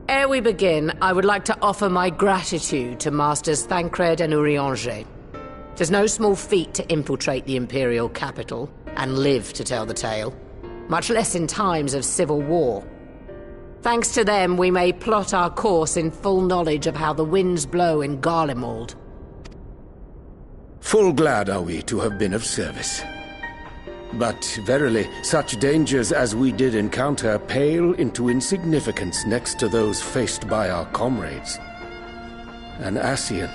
Ere we begin, I would like to offer my gratitude to Masters Thancred and Eorzean. It is no small feat to infiltrate the Imperial capital and live to tell the tale, much less in times of civil war. Thanks to them, we may plot our course in full knowledge of how the winds blow in Garlemald. Full glad are we to have been of service. But verily, such dangers as we did encounter pale into insignificance next to those faced by our comrades. An Ascian,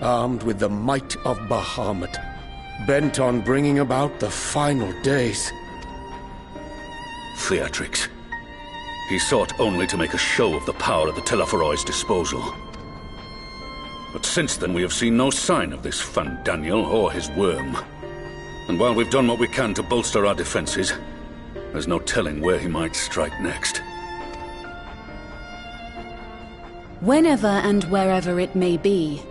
armed with the might of Bahamut, bent on bringing about the final days. Theatrix. He sought only to make a show of the power at the Telophori's disposal. But since then we have seen no sign of this Fandaniel or his worm. And while we've done what we can to bolster our defenses, there's no telling where he might strike next. Whenever and wherever it may be,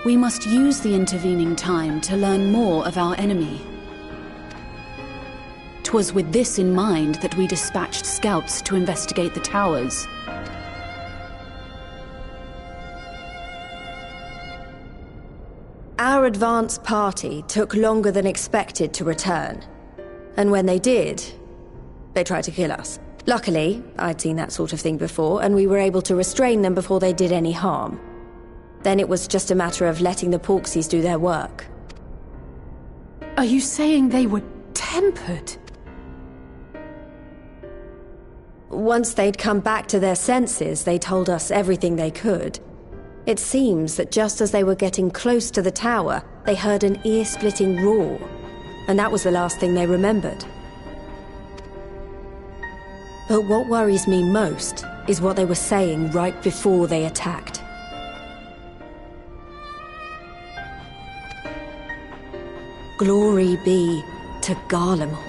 we must use the intervening time to learn more of our enemy. 'Twas with this in mind that we dispatched scouts to investigate the towers. Our advance party took longer than expected to return. And when they did, they tried to kill us. Luckily, I'd seen that sort of thing before, and we were able to restrain them before they did any harm. Then it was just a matter of letting the Porksies do their work. Are you saying they were tempered? Once they'd come back to their senses, they told us everything they could. It seems that just as they were getting close to the tower, they heard an ear-splitting roar, and that was the last thing they remembered. But what worries me most is what they were saying right before they attacked. Glory be to Garlemald.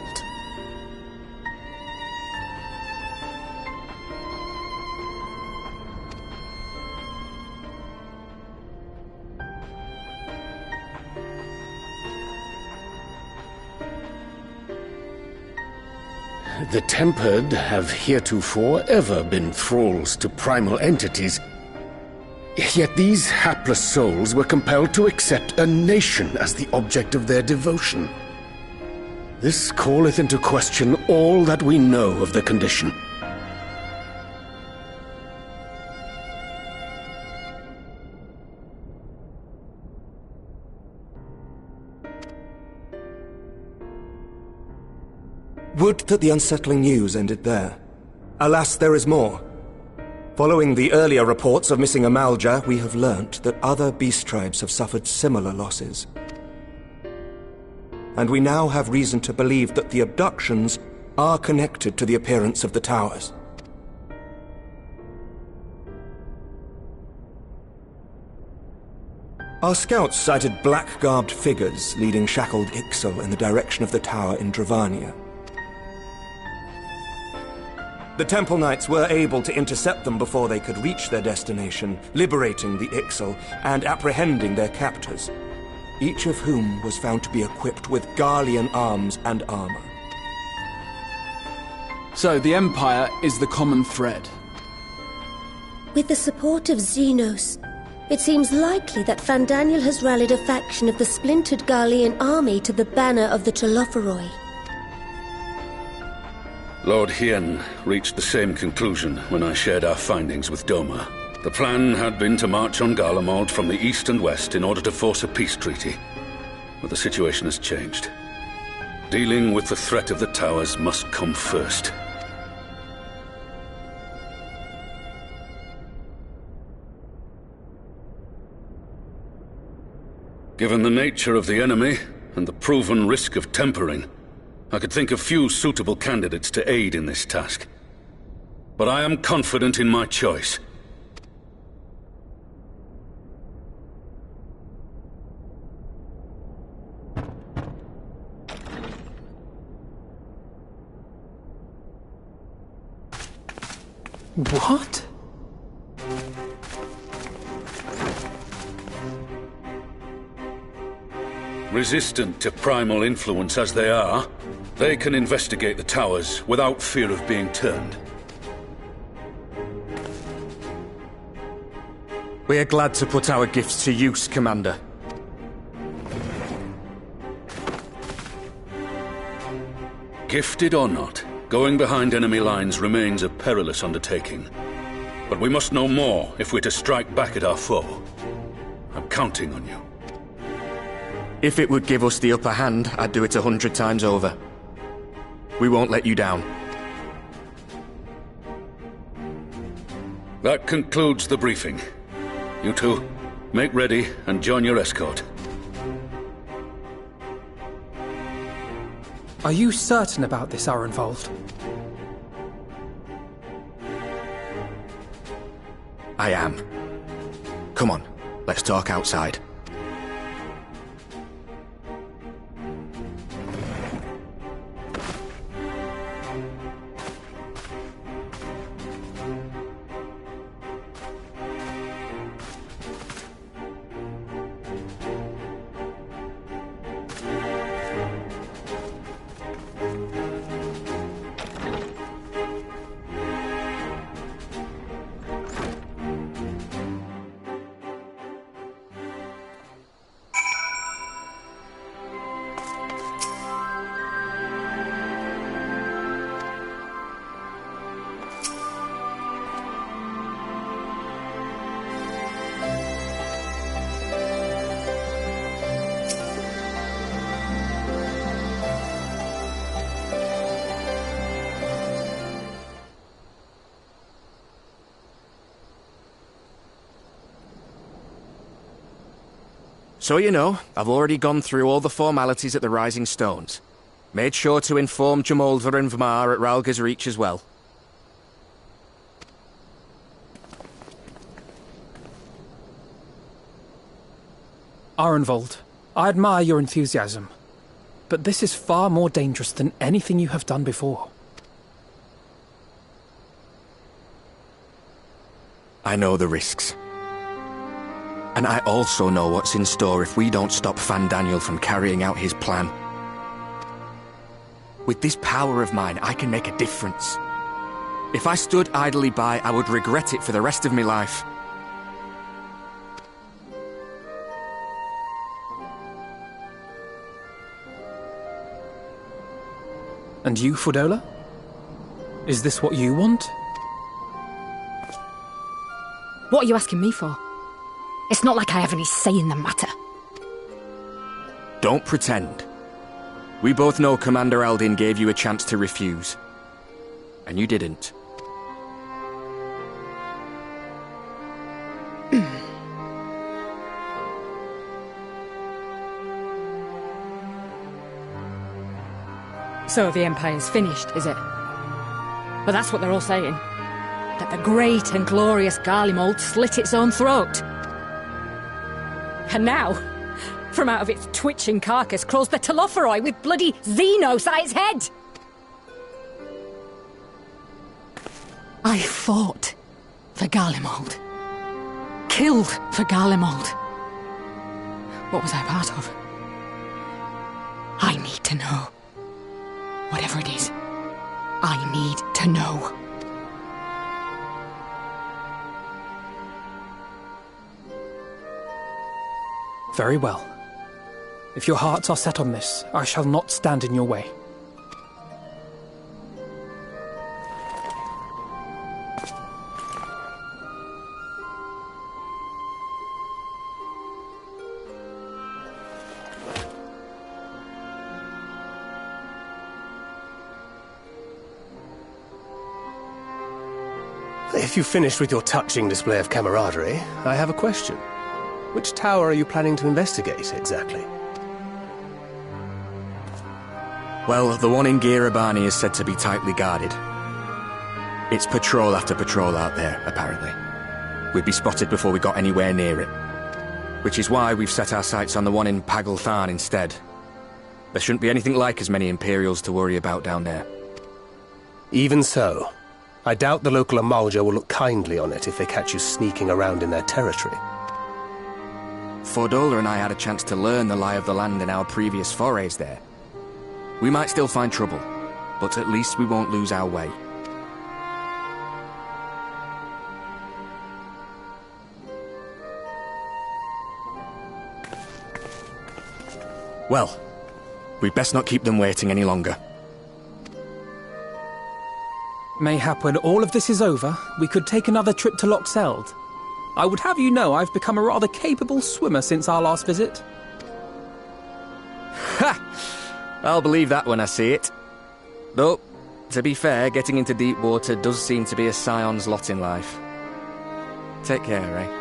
The Tempered have heretofore ever been thralls to primal entities. Yet these hapless souls were compelled to accept a nation as the object of their devotion. This calleth into question all that we know of the condition. Would that the unsettling news ended there. Alas, there is more. Following the earlier reports of missing Amalja, we have learnt that other beast tribes have suffered similar losses. And we now have reason to believe that the abductions are connected to the appearance of the towers. Our scouts sighted black-garbed figures leading shackled Ixal in the direction of the tower in Dravania. The Temple Knights were able to intercept them before they could reach their destination, liberating the Ixal and apprehending their captors, each of whom was found to be equipped with Garlean arms and armor. So the Empire is the common thread. With the support of Xenos, it seems likely that Fandaniel has rallied a faction of the splintered Garlean army to the banner of the Telophori. Lord Hien reached the same conclusion when I shared our findings with Doma. The plan had been to march on Garlemald from the east and west in order to force a peace treaty. But the situation has changed. Dealing with the threat of the towers must come first. Given the nature of the enemy and the proven risk of tempering, I could think of few suitable candidates to aid in this task. But I am confident in my choice. What? Resistant to primal influence as they are, they can investigate the towers without fear of being turned. We are glad to put our gifts to use, Commander. Gifted or not, going behind enemy lines remains a perilous undertaking. But we must know more if we're to strike back at our foe. I'm counting on you. If it would give us the upper hand, I'd do it 100 times over. We won't let you down. That concludes the briefing. You two, make ready and join your escort. Are you certain about this, Arenvold? I am. Come on, let's talk outside. So you know, I've already gone through all the formalities at the Rising Stones. Made sure to inform Jamolder and Vmar at Ralga's Reach as well. Arenvold, I admire your enthusiasm, but this is far more dangerous than anything you have done before. I know the risks. And I also know what's in store if we don't stop Fandaniel from carrying out his plan. With this power of mine, I can make a difference. If I stood idly by, I would regret it for the rest of my life. And you, Fudola? Is this what you want? What are you asking me for? It's not like I have any say in the matter. Don't pretend. We both know Commander Eldin gave you a chance to refuse. And you didn't. So the Empire's finished, is it? But that's what they're all saying. That the great and glorious Garlemald slit its own throat. And now, from out of its twitching carcass crawls the Telophori with bloody Xenos at its head! I fought for Garlemald. Killed for Garlemald. What was I part of? I need to know. Whatever it is, I need to know. Very well. If your hearts are set on this, I shall not stand in your way. If you've finished with your touching display of camaraderie, I have a question. Which tower are you planning to investigate, exactly? Well, the one in Girabani is said to be tightly guarded. It's patrol after patrol out there, apparently. We'd be spotted before we got anywhere near it. Which is why we've set our sights on the one in Pagalthan instead. There shouldn't be anything like as many Imperials to worry about down there. Even so, I doubt the local Amalja will look kindly on it if they catch you sneaking around in their territory. Fordola and I had a chance to learn the lie of the land in our previous forays there. We might still find trouble, but at least we won't lose our way. Well, we'd best not keep them waiting any longer. Mayhap when all of this is over, we could take another trip to Loxeld. I would have you know I've become a rather capable swimmer since our last visit. Ha! I'll believe that when I see it. Though, to be fair, getting into deep water does seem to be a Scion's lot in life. Take care, eh?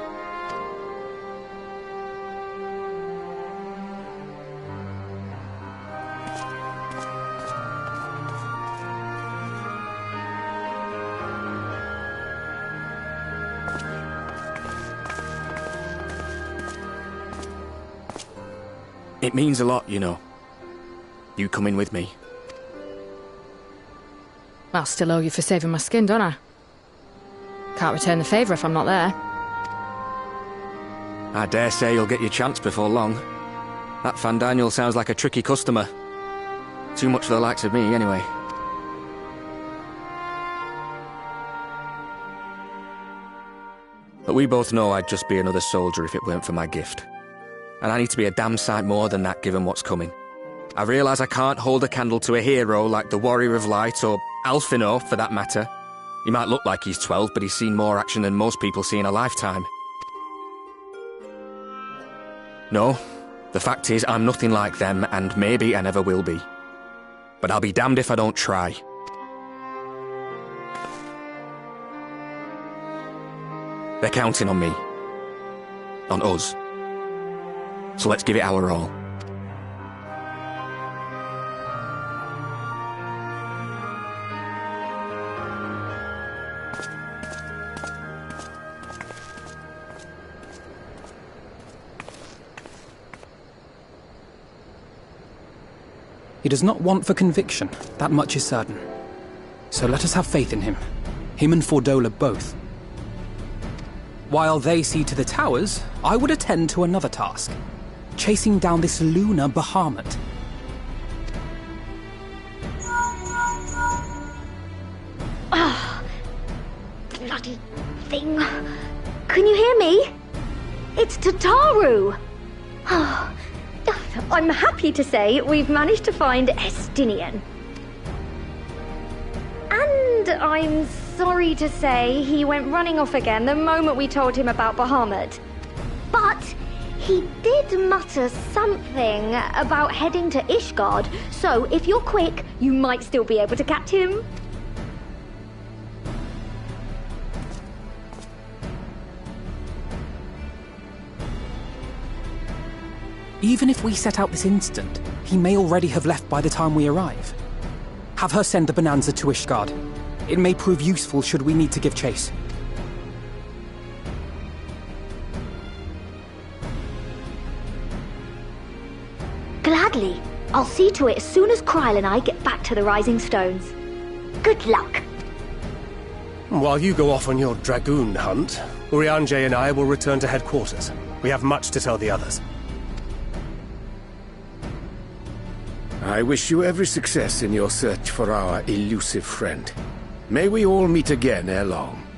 It means a lot, you know. You coming with me. I'll still owe you for saving my skin, don't I? Can't return the favour if I'm not there. I dare say you'll get your chance before long. That Fandaniel sounds like a tricky customer. Too much for the likes of me, anyway. But we both know I'd just be another soldier if it weren't for my gift. And I need to be a damn sight more than that given what's coming. I realise I can't hold a candle to a hero like the Warrior of Light, or Alphino, for that matter. He might look like he's 12, but he's seen more action than most people see in a lifetime. No, the fact is I'm nothing like them, and maybe I never will be. But I'll be damned if I don't try. They're counting on me. On us. So let's give it our all. He does not want for conviction, that much is certain. So let us have faith in him. Him and Fordola both. While they see to the towers, I would attend to another task. Chasing down this lunar Bahamut. Ah, bloody thing. Can you hear me? It's Tataru. Oh, I'm happy to say we've managed to find Estinian. And I'm sorry to say he went running off again the moment we told him about Bahamut. But he did mutter something about heading to Ishgard, so if you're quick, you might still be able to catch him. Even if we set out this instant, he may already have left by the time we arrive. Have her send the Bonanza to Ishgard. It may prove useful should we need to give chase. Gladly. I'll see to it as soon as Kryl and I get back to the Rising Stones. Good luck. While you go off on your dragoon hunt, Urianger and I will return to headquarters. We have much to tell the others. I wish you every success in your search for our elusive friend. May we all meet again ere long.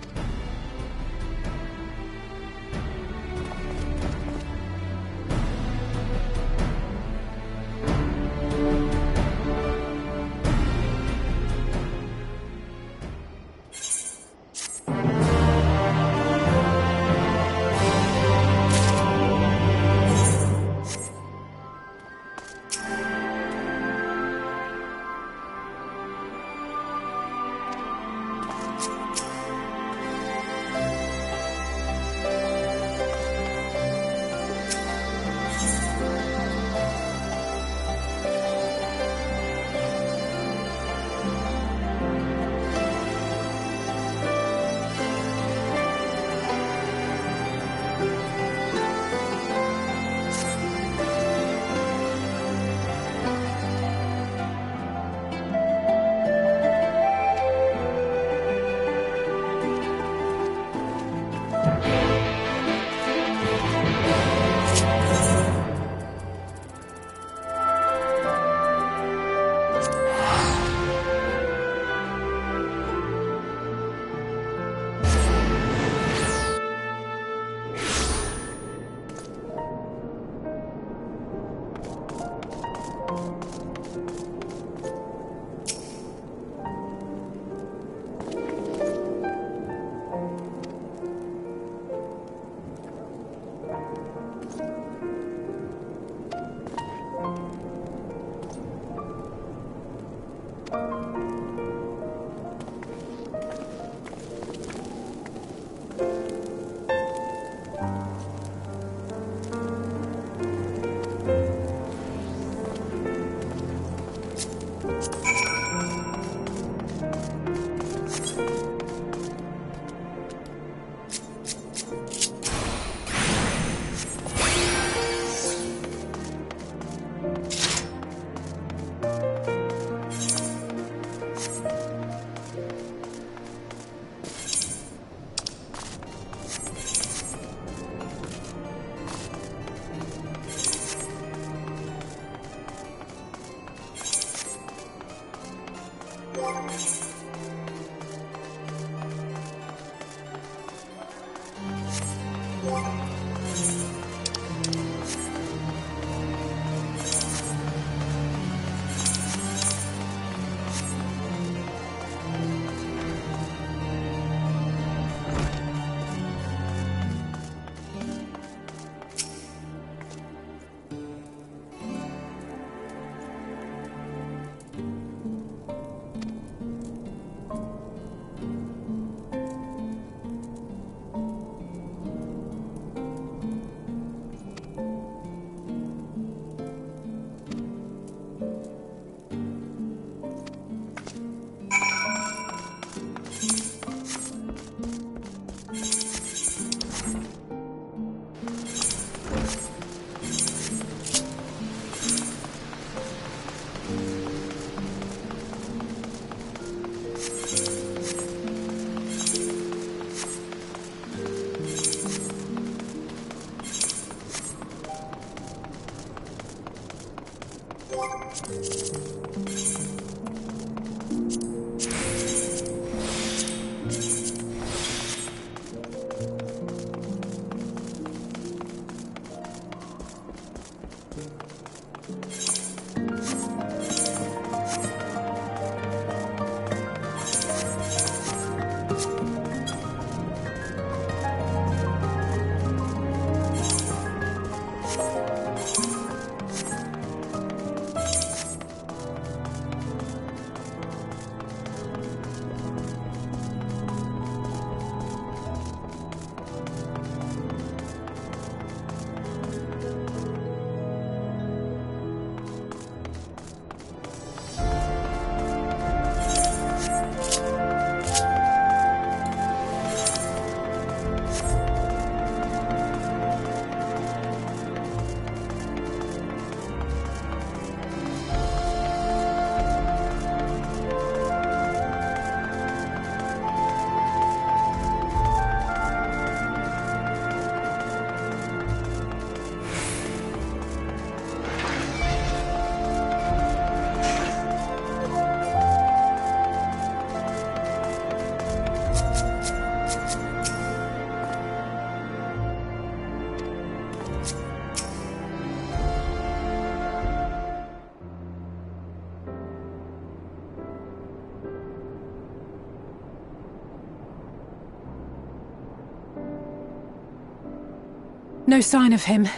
No sign of him.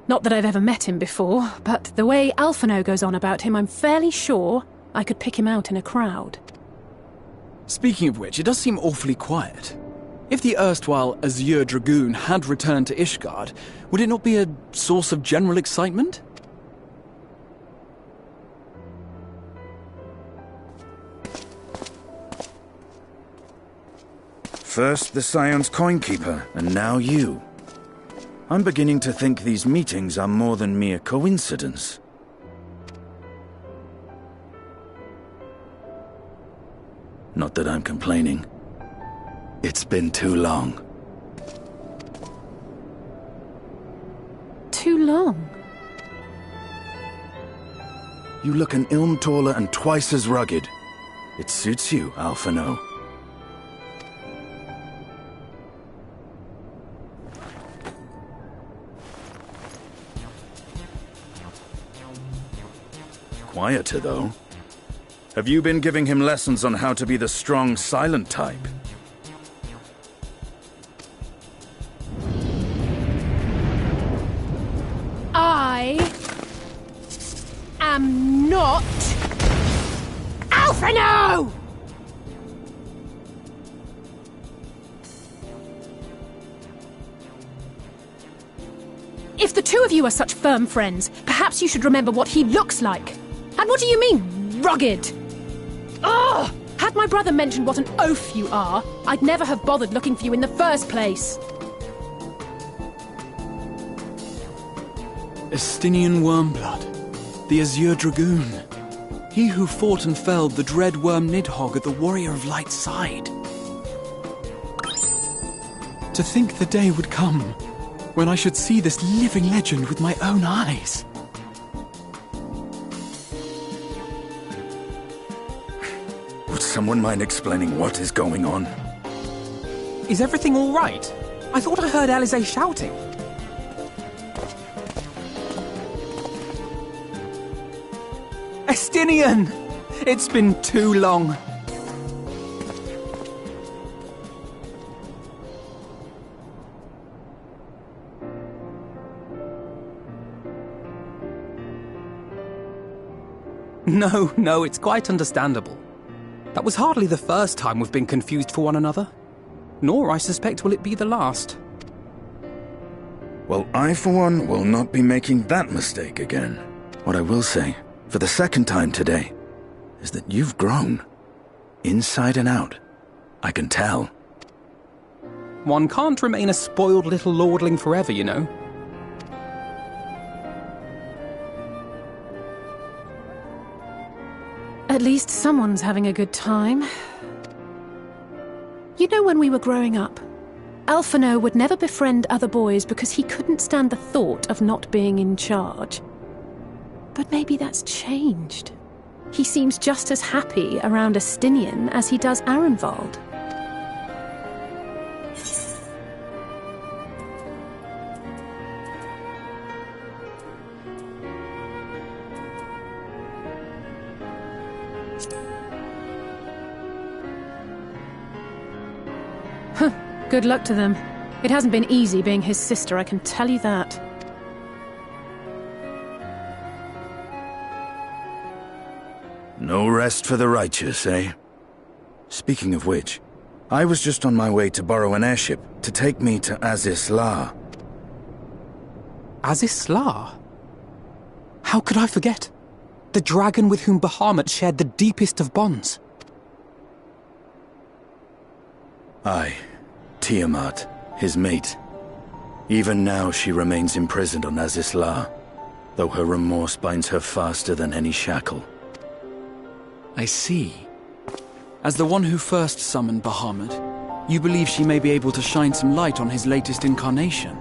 Not that I've ever met him before, but the way Alphino goes on about him, I'm fairly sure I could pick him out in a crowd. Speaking of which, it does seem awfully quiet. If the erstwhile Azure Dragoon had returned to Ishgard, would it not be a source of general excitement? First the Scion's Coinkeeper, and now you. I'm beginning to think these meetings are more than mere coincidence. Not that I'm complaining. It's been too long. Too long? You look an ilm taller and twice as rugged. It suits you, Alphino. quieter, though. Have you been giving him lessons on how to be the strong, silent type? I am not Alphino! If the two of you are such firm friends, perhaps you should remember what he looks like. And what do you mean, rugged? Ugh! Had my brother mentioned what an oaf you are, I'd never have bothered looking for you in the first place. Estinian Wormblood, the Azure Dragoon. He who fought and felled the dread worm Nidhogg at the Warrior of Light's side. To think the day would come when I should see this living legend with my own eyes. Would someone mind explaining what is going on? Is everything all right? I thought I heard Alize shouting. Estinian! It's been too long. No, it's quite understandable. That was hardly the first time we've been confused for one another. Nor, I suspect, will it be the last. Well, I, for one, will not be making that mistake again. What I will say, for the second time today, is that you've grown. Inside and out. I can tell. One can't remain a spoiled little lordling forever, you know. At least someone's having a good time. You know, when we were growing up, Alphino would never befriend other boys because he couldn't stand the thought of not being in charge. But maybe that's changed. He seems just as happy around Estinian as he does Arenvald. Good luck to them. It hasn't been easy being his sister, I can tell you that. No rest for the righteous, eh? Speaking of which, I was just on my way to borrow an airship to take me to Azisla. Azisla? How could I forget? The dragon with whom Bahamut shared the deepest of bonds. Aye. Tiamat, his mate. Even now she remains imprisoned on Azisla, though her remorse binds her faster than any shackle. I see. As the one who first summoned Bahamut, you believe she may be able to shine some light on his latest incarnation.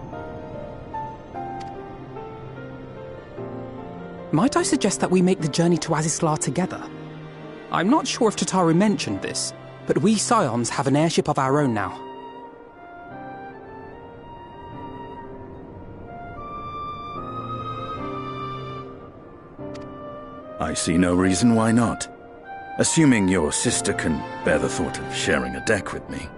Might I suggest that we make the journey to Azisla together? I'm not sure if Tataru mentioned this, but we Scions have an airship of our own now. I see no reason why not. Assuming your sister can bear the thought of sharing a deck with me.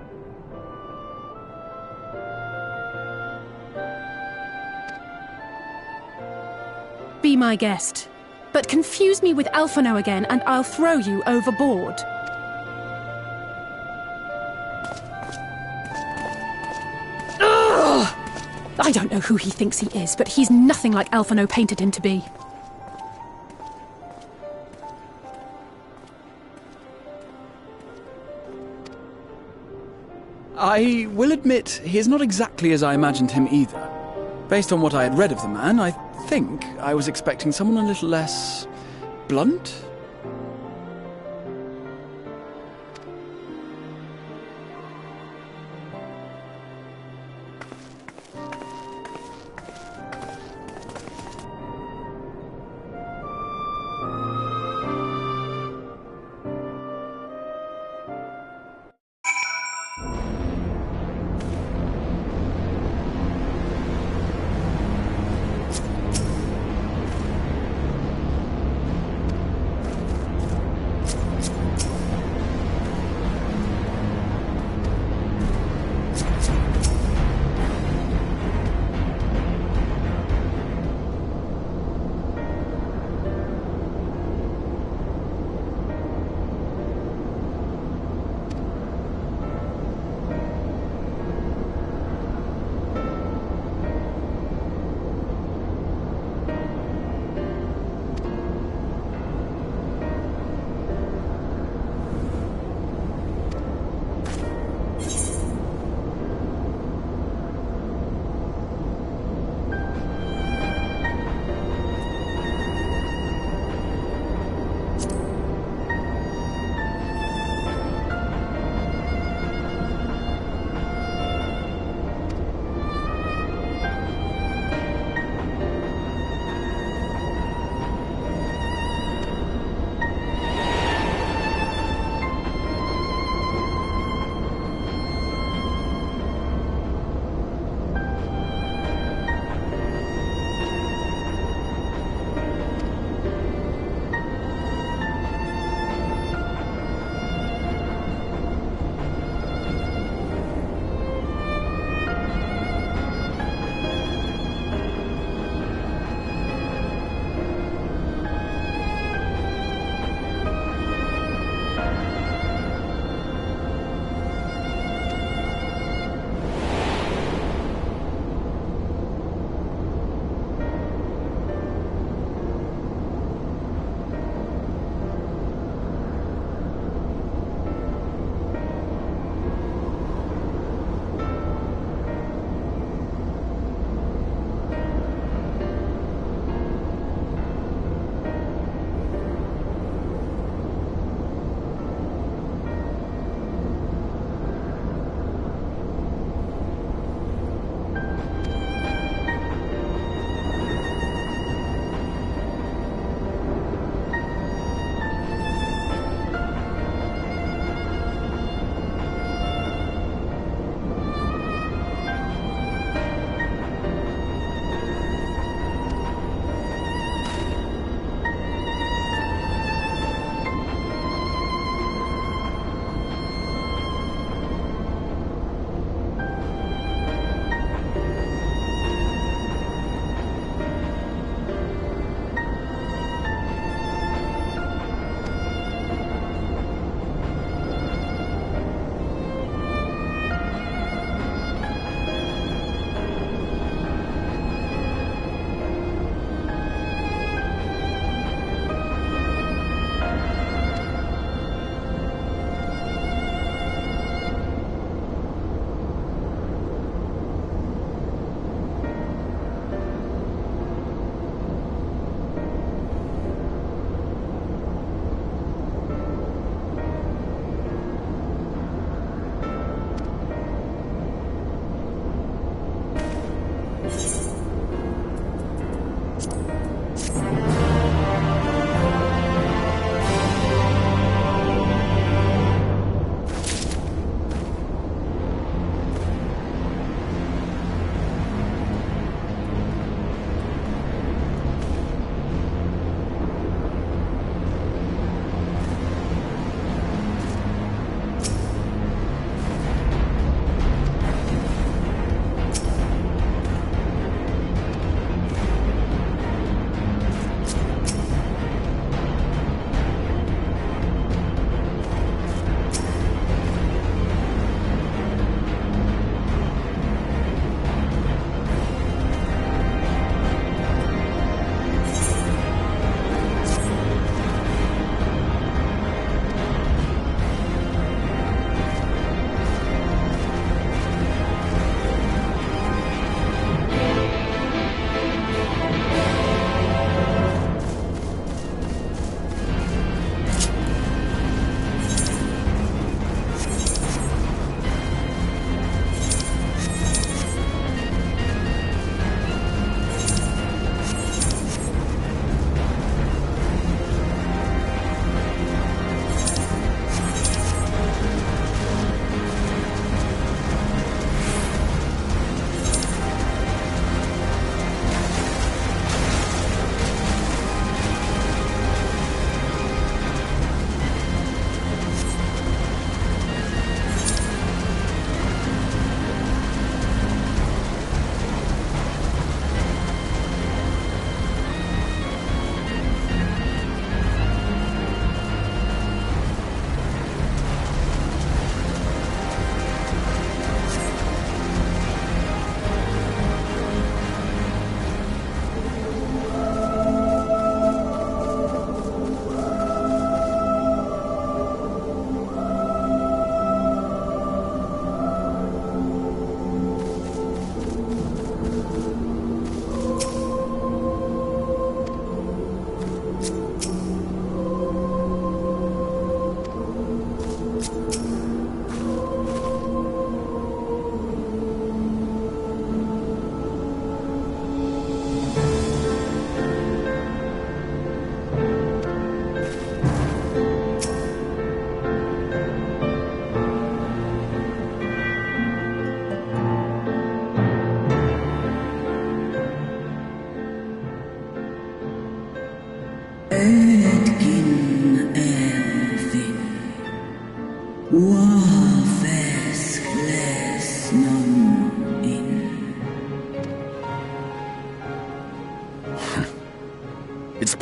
Be my guest. But confuse me with Alphino again and I'll throw you overboard. Ugh! I don't know who he thinks he is, but he's nothing like Alphino painted him to be. I will admit, he is not exactly as I imagined him either. Based on what I had read of the man, I think I was expecting someone a little less blunt?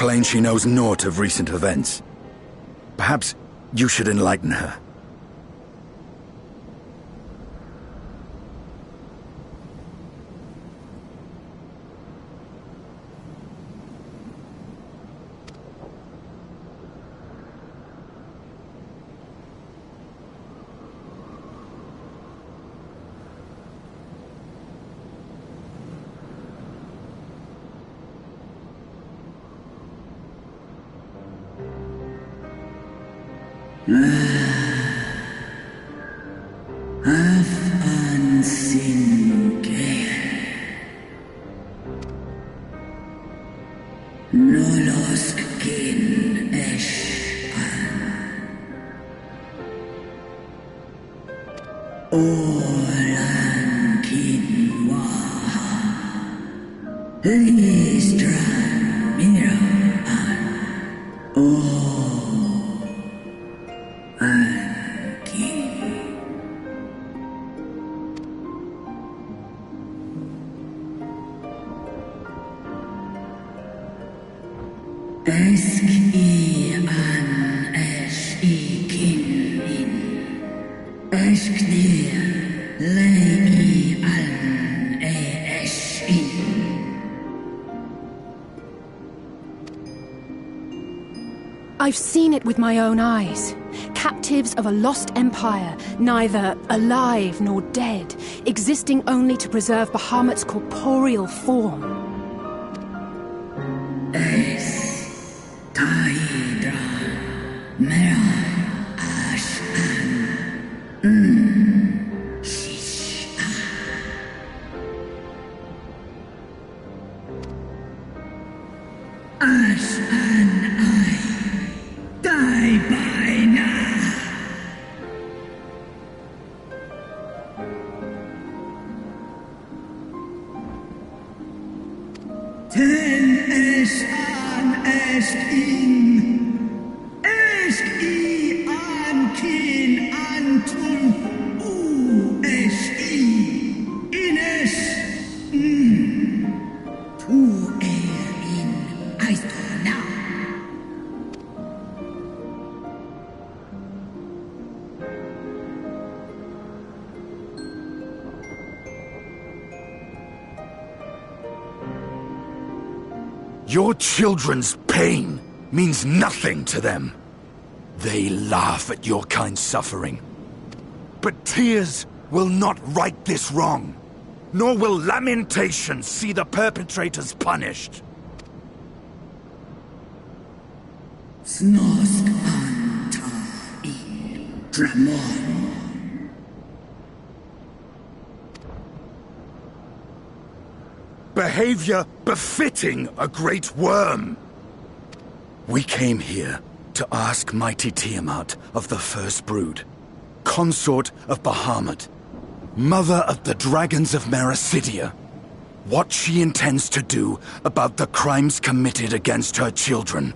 plain she knows naught of recent events. Perhaps you should enlighten her. I've seen it with my own eyes. Captives of a lost empire, neither alive nor dead, existing only to preserve Bahamut's corporeal form. Your children's pain means nothing to them. They laugh at your kind suffering. But tears will not right this wrong, nor will lamentation see the perpetrators punished. Snosk anta in Dramon. Behavior befitting a great worm. We came here to ask mighty Tiamat of the First Brood, consort of Bahamut, mother of the dragons of Mericidia, what she intends to do about the crimes committed against her children.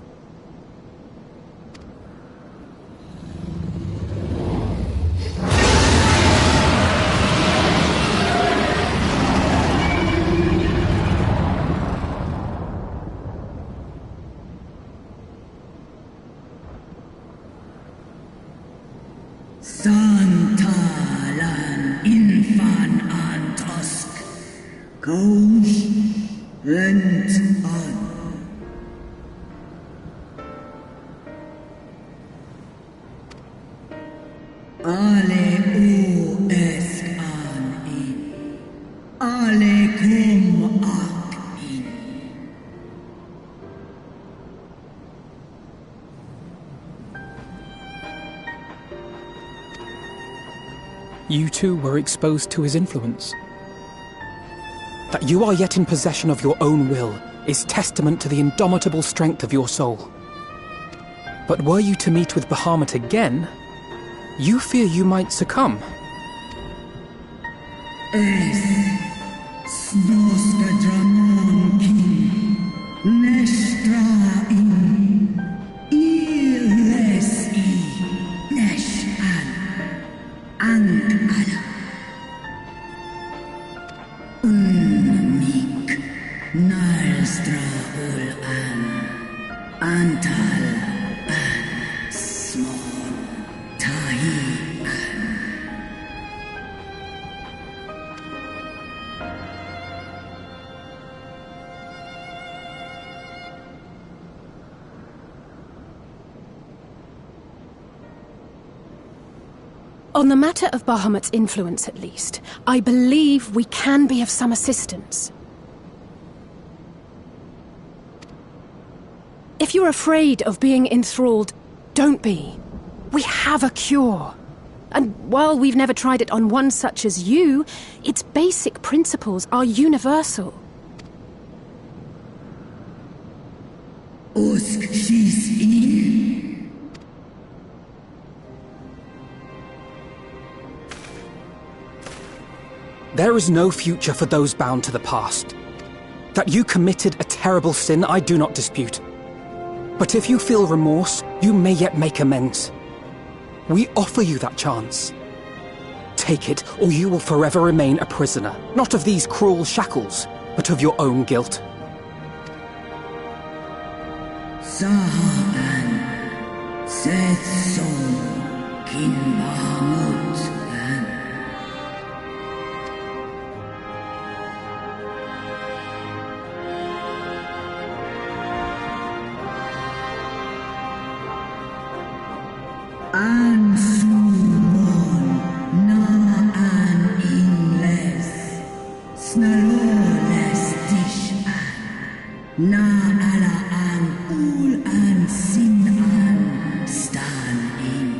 Santalan infan antosk, Gaush rent an. Ale o esk an in, ale kum ak in. You too were exposed to his influence. That you are yet in possession of your own will is testament to the indomitable strength of your soul. But were you to meet with Bahamut again, you fear you might succumb. Snoska Dramon king, Nestra in, Iles I, Nesh an, and ala. Unmik, Nalstra ul an, Antal An Small Tahi An. On the matter of Bahamut's influence, at least, I believe we can be of some assistance. If you're afraid of being enthralled, don't be. We have a cure. And while we've never tried it on one such as you, its basic principles are universal. Usk Shis In. There is no future for those bound to the past. That you committed a terrible sin, I do not dispute. But if you feel remorse, you may yet make amends. We offer you that chance. Take it, or you will forever remain a prisoner, not of these cruel shackles, but of your own guilt. Sahan Setson Kin Bahamut An. An Sumon Na An Ingles Snaloles Dish An Na Ala An Ul An Sin An Stan In.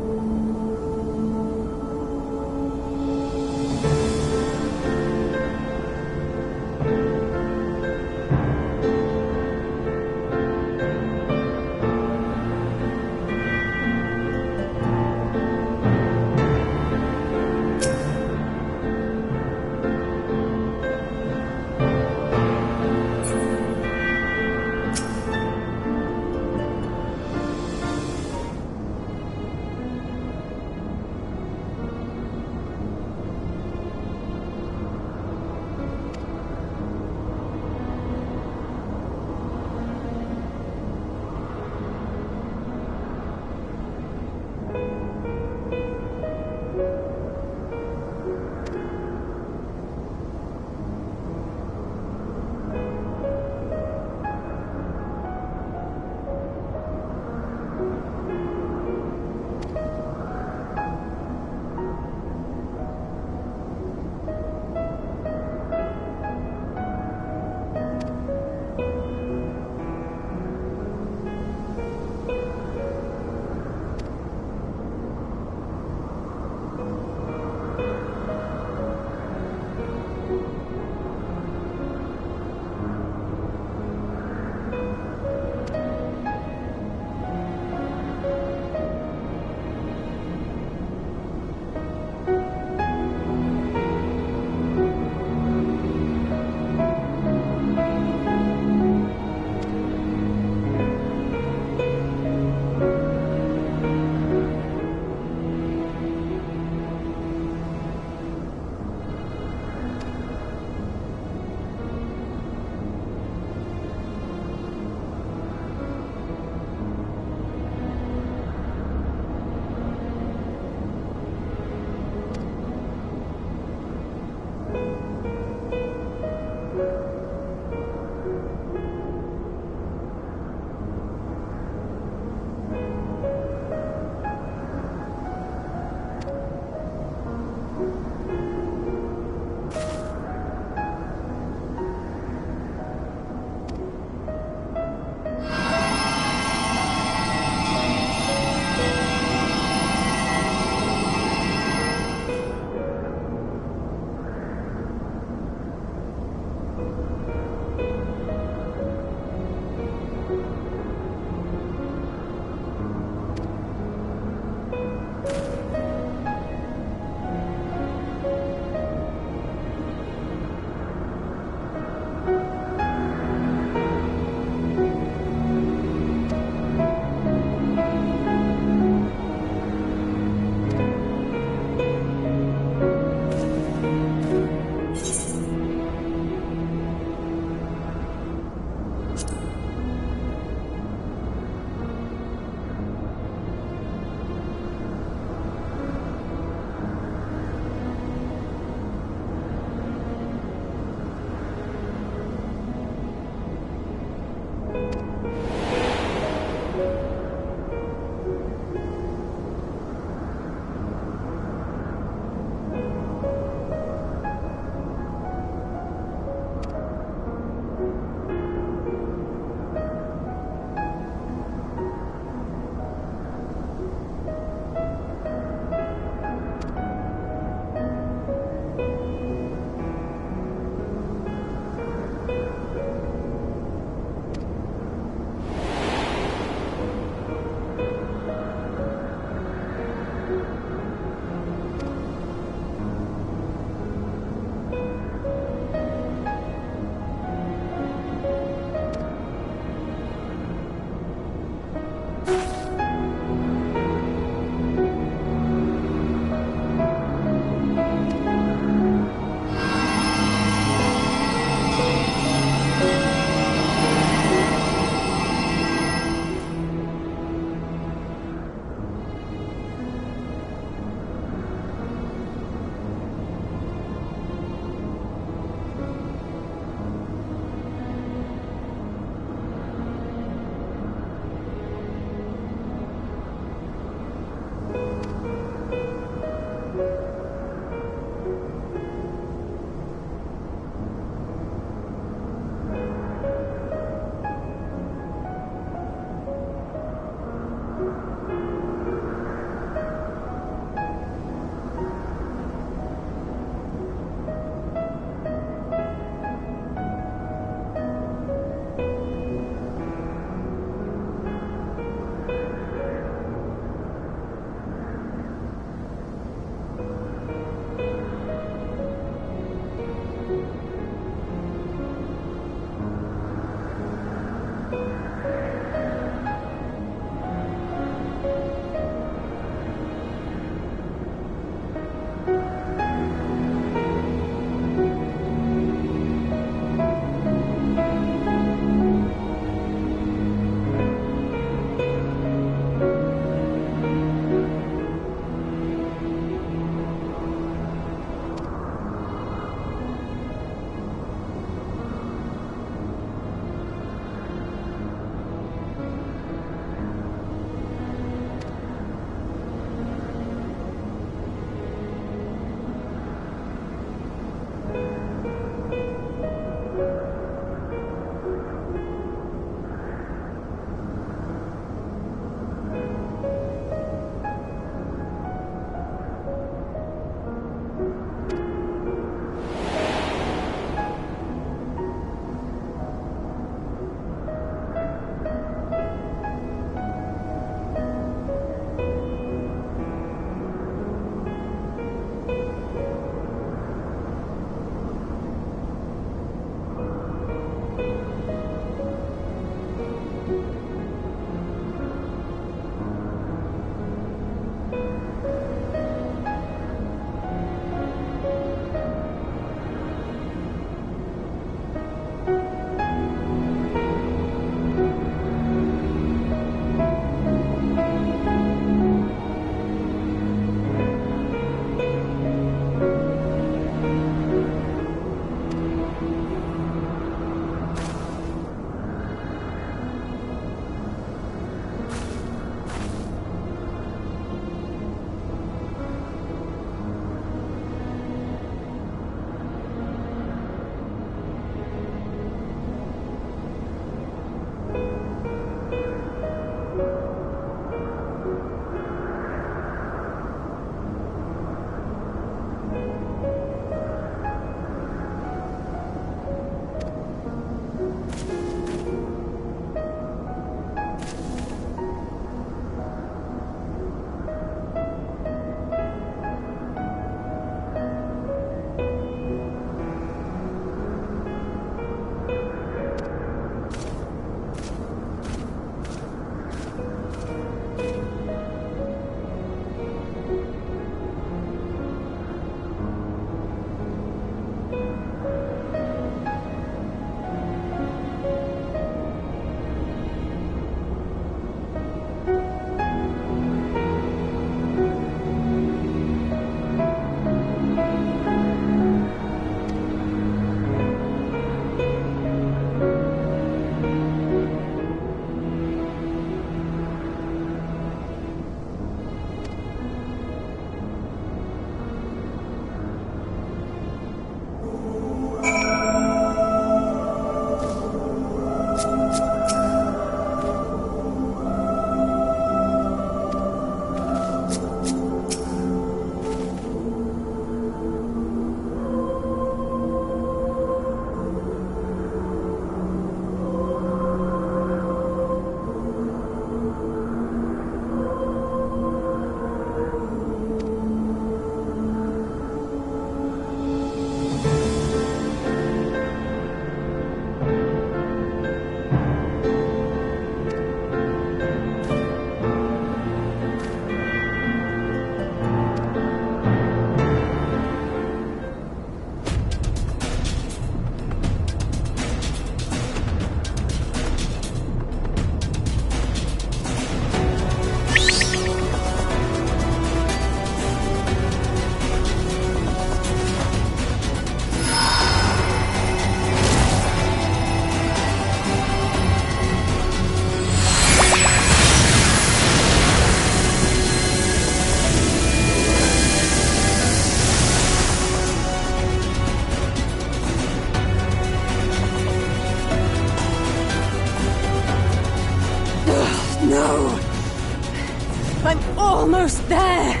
almost there!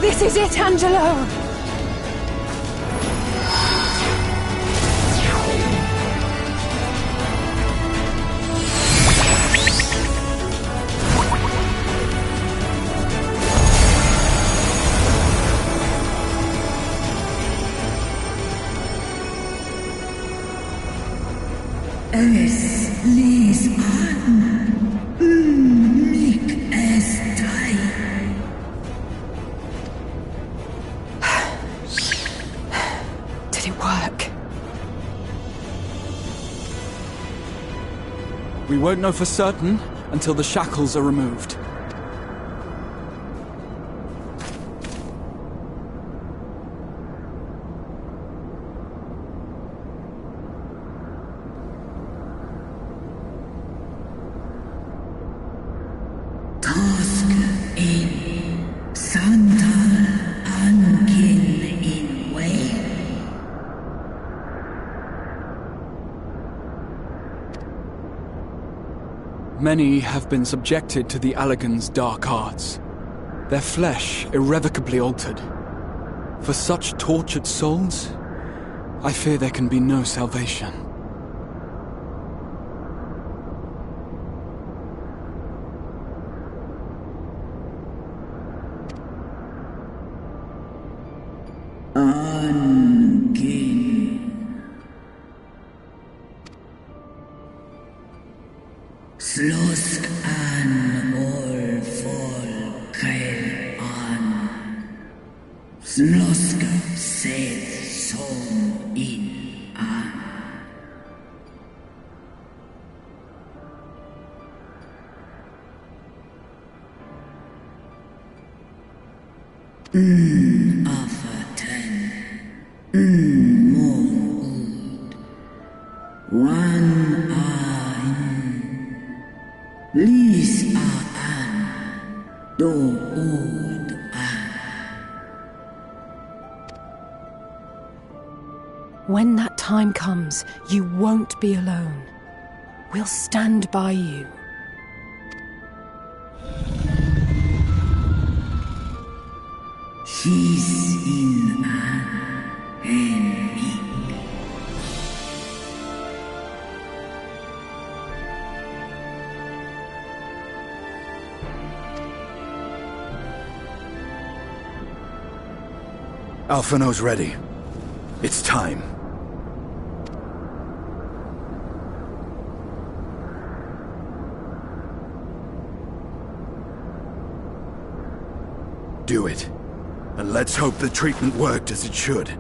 This is it, Angelo! Es ließ an. Mich es drei. Did it work? We won't know for certain until the shackles are removed. Many have been subjected to the Allagan's dark arts, their flesh irrevocably altered. For such tortured souls, I fear there can be no salvation. Slosk an ol folkel an. Slosk sed som in an. Afaten. Mon ud. Wan Lis an, do ud an. When that time comes, you won't be alone. We'll stand by you. She's in an enemy. Alphino's ready. It's time. Do it. And let's hope the treatment worked as it should.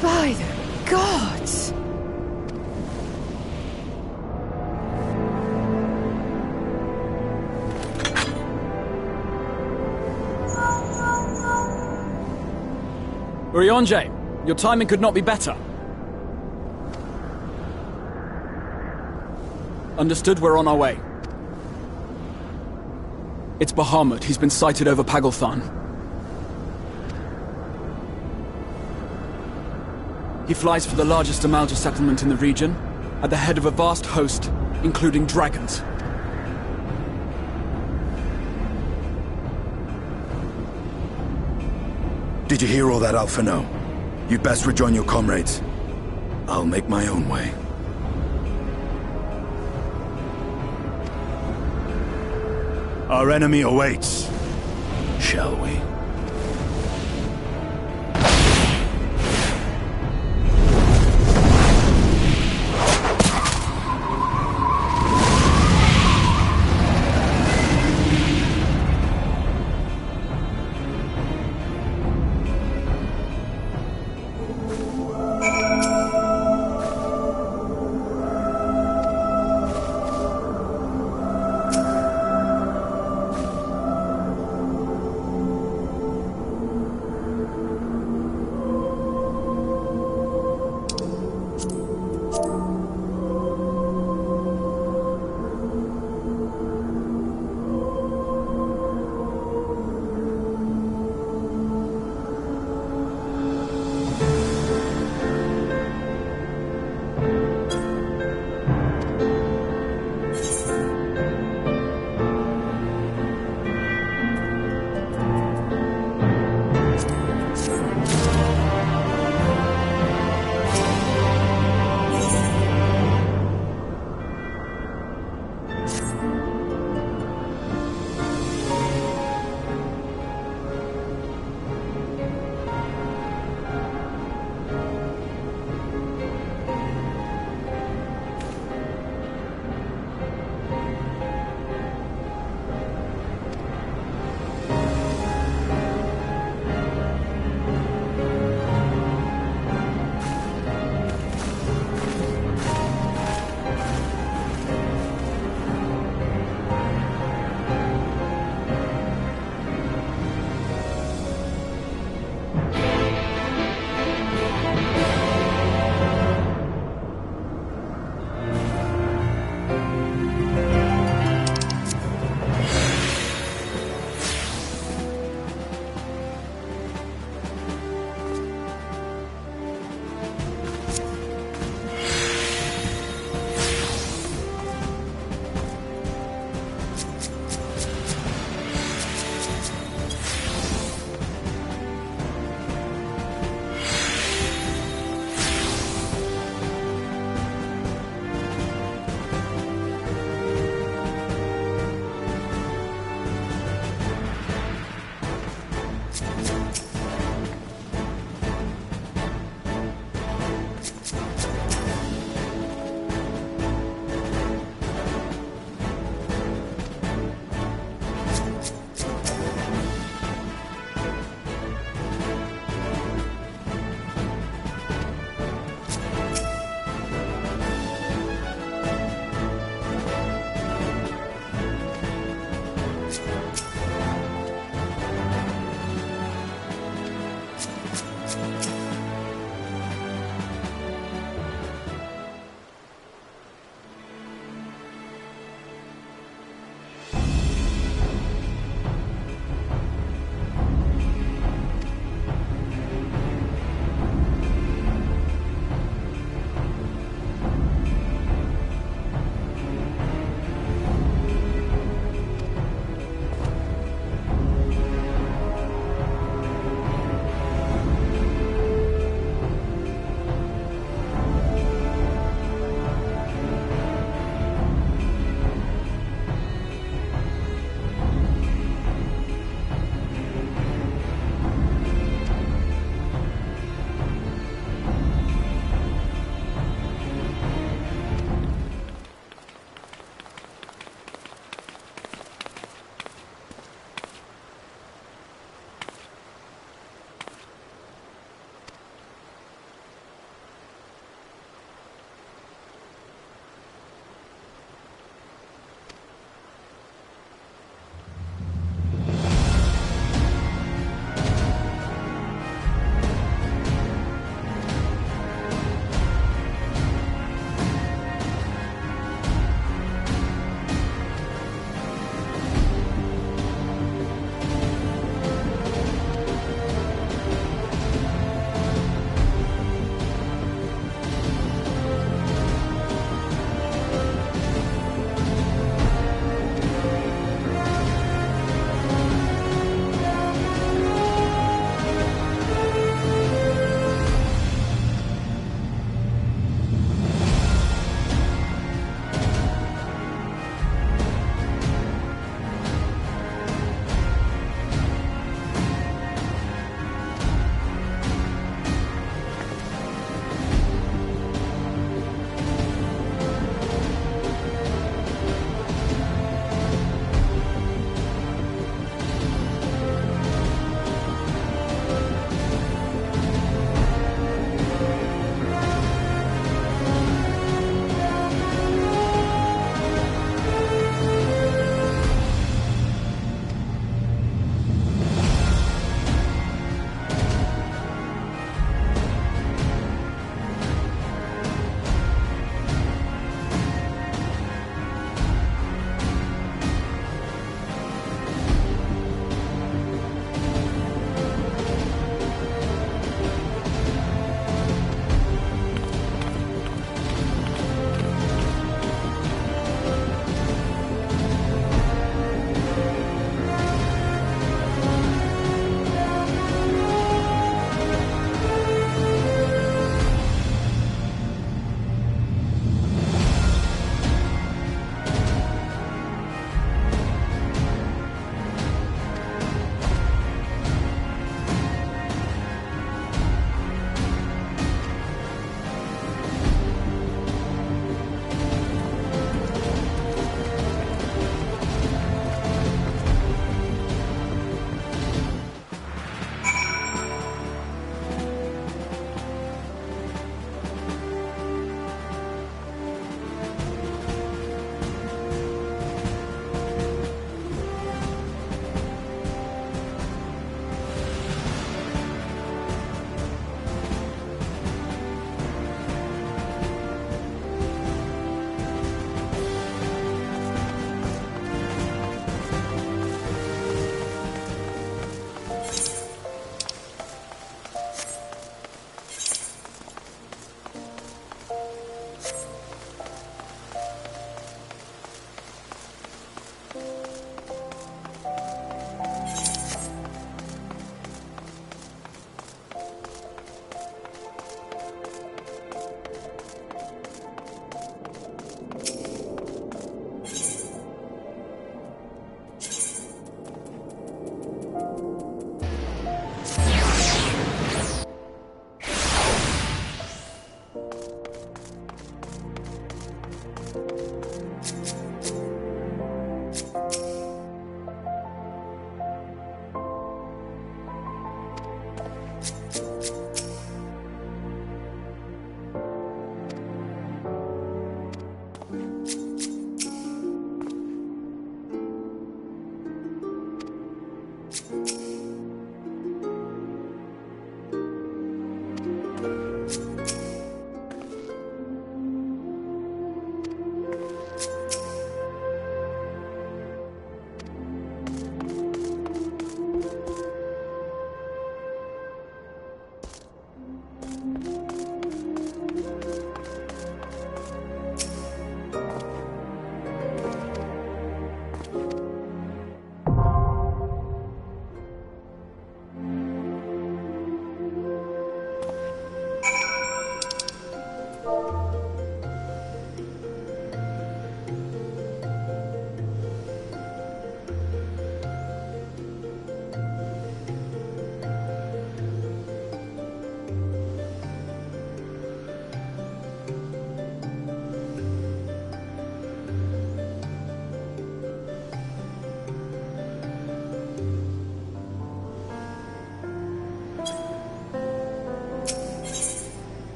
By the gods! Urianger, your timing could not be better. Understood, we're on our way. It's Bahamut. He's been sighted over Pagalthan. He flies for the largest Amalja settlement in the region, at the head of a vast host, including dragons. Did you hear all that, Alphino? You'd best rejoin your comrades. I'll make my own way. Our enemy awaits. Shall we?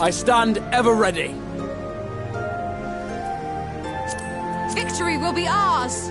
I stand ever ready. Victory will be ours!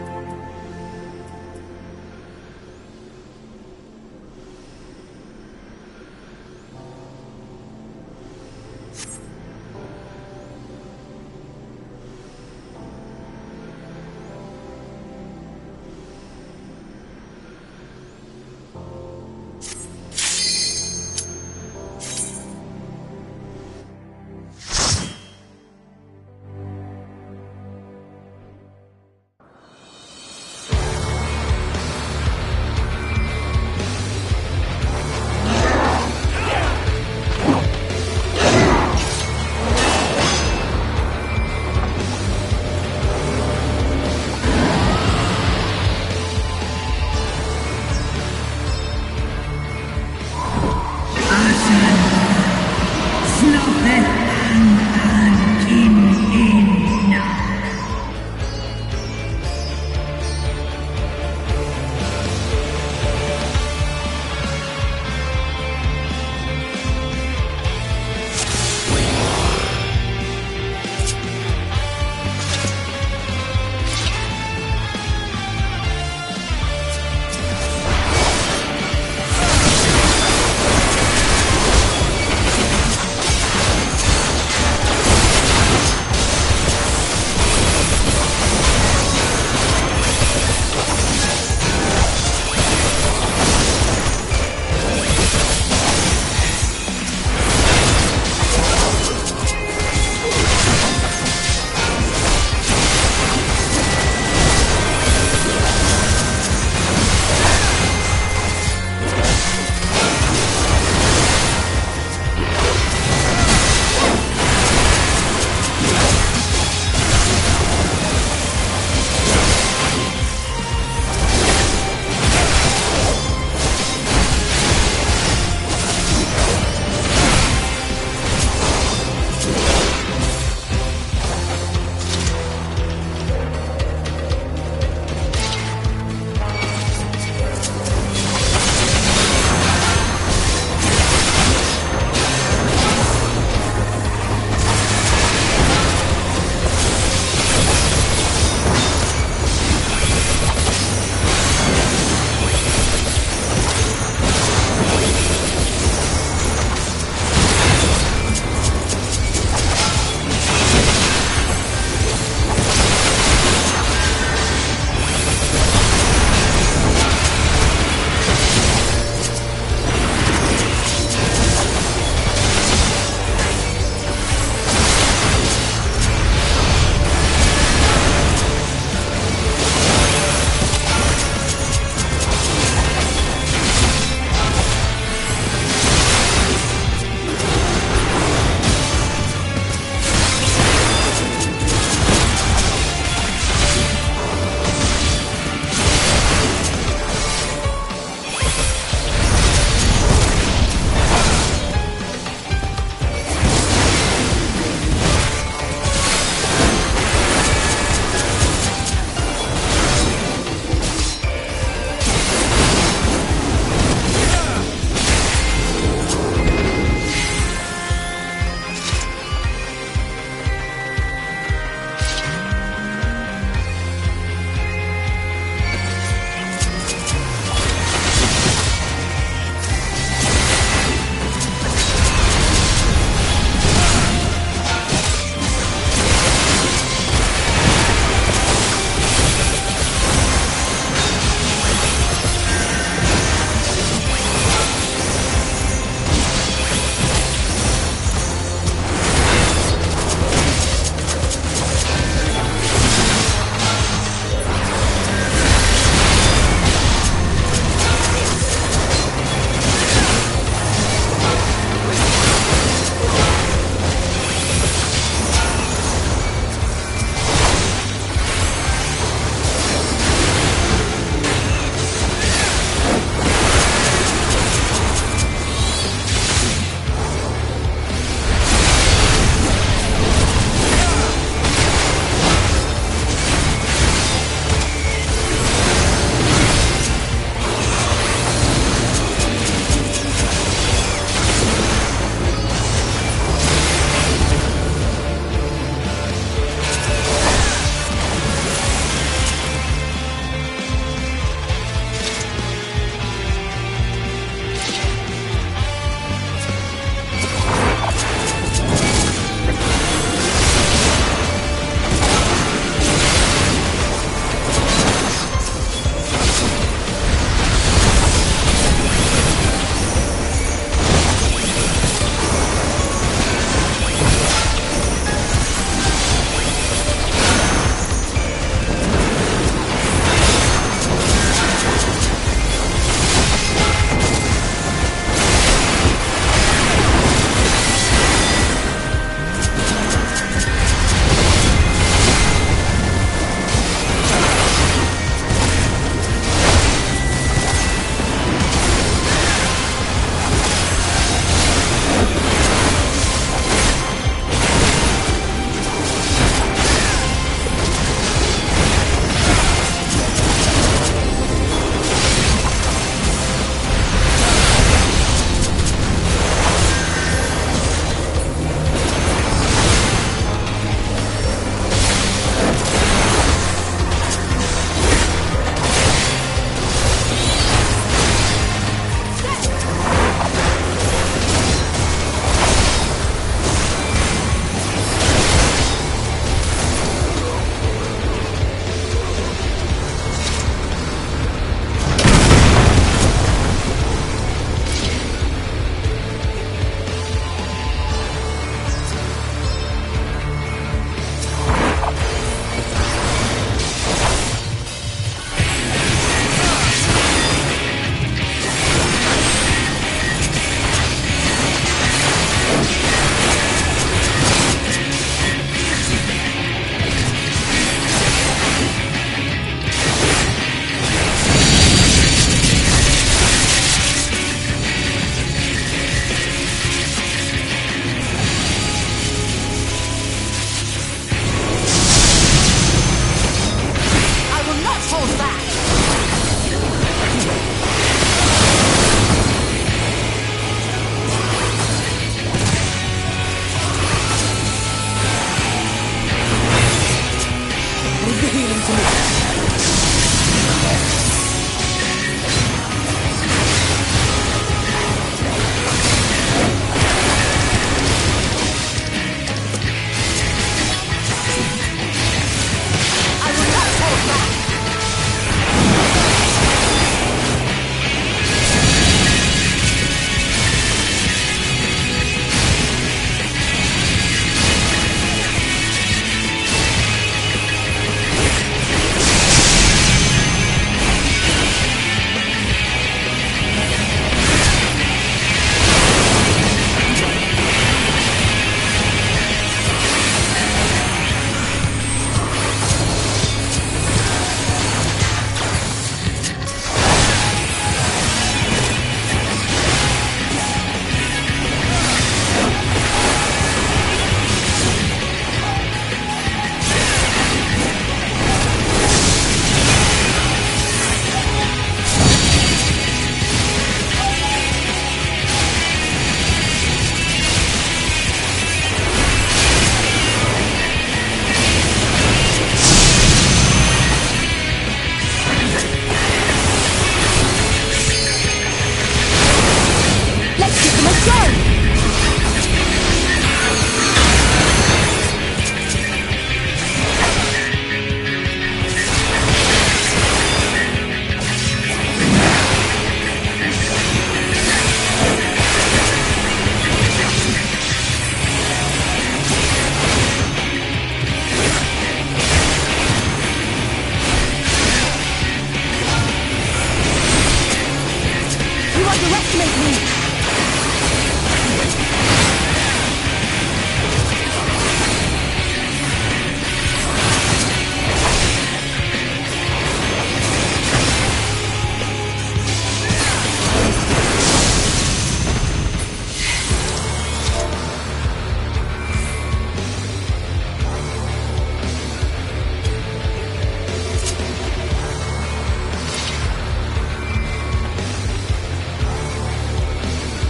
to me.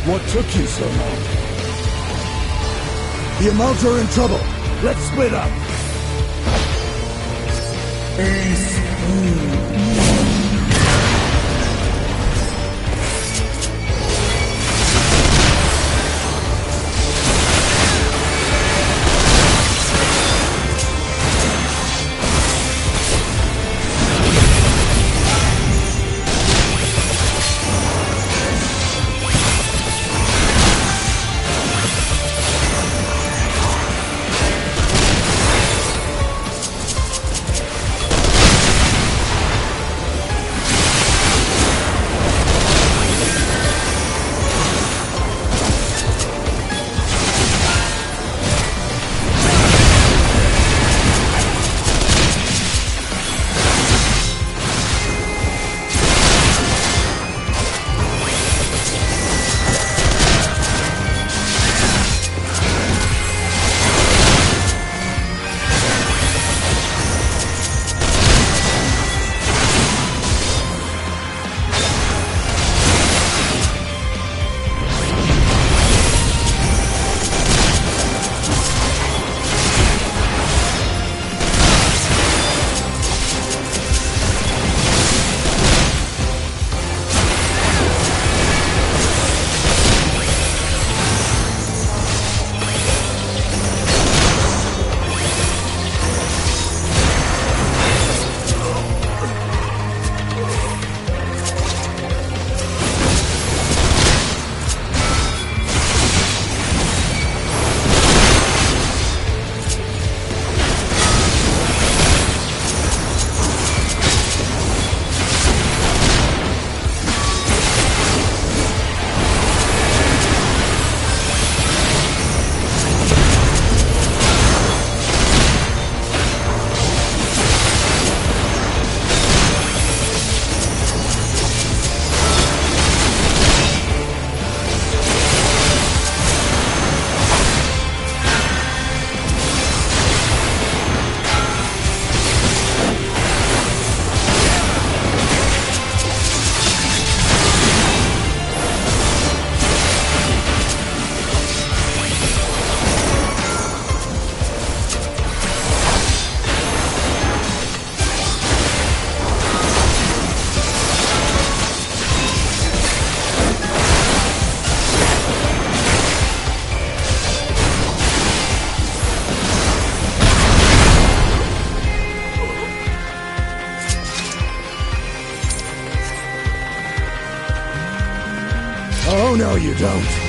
What took you so long? The Amalts are in trouble. Let's split up. you don't.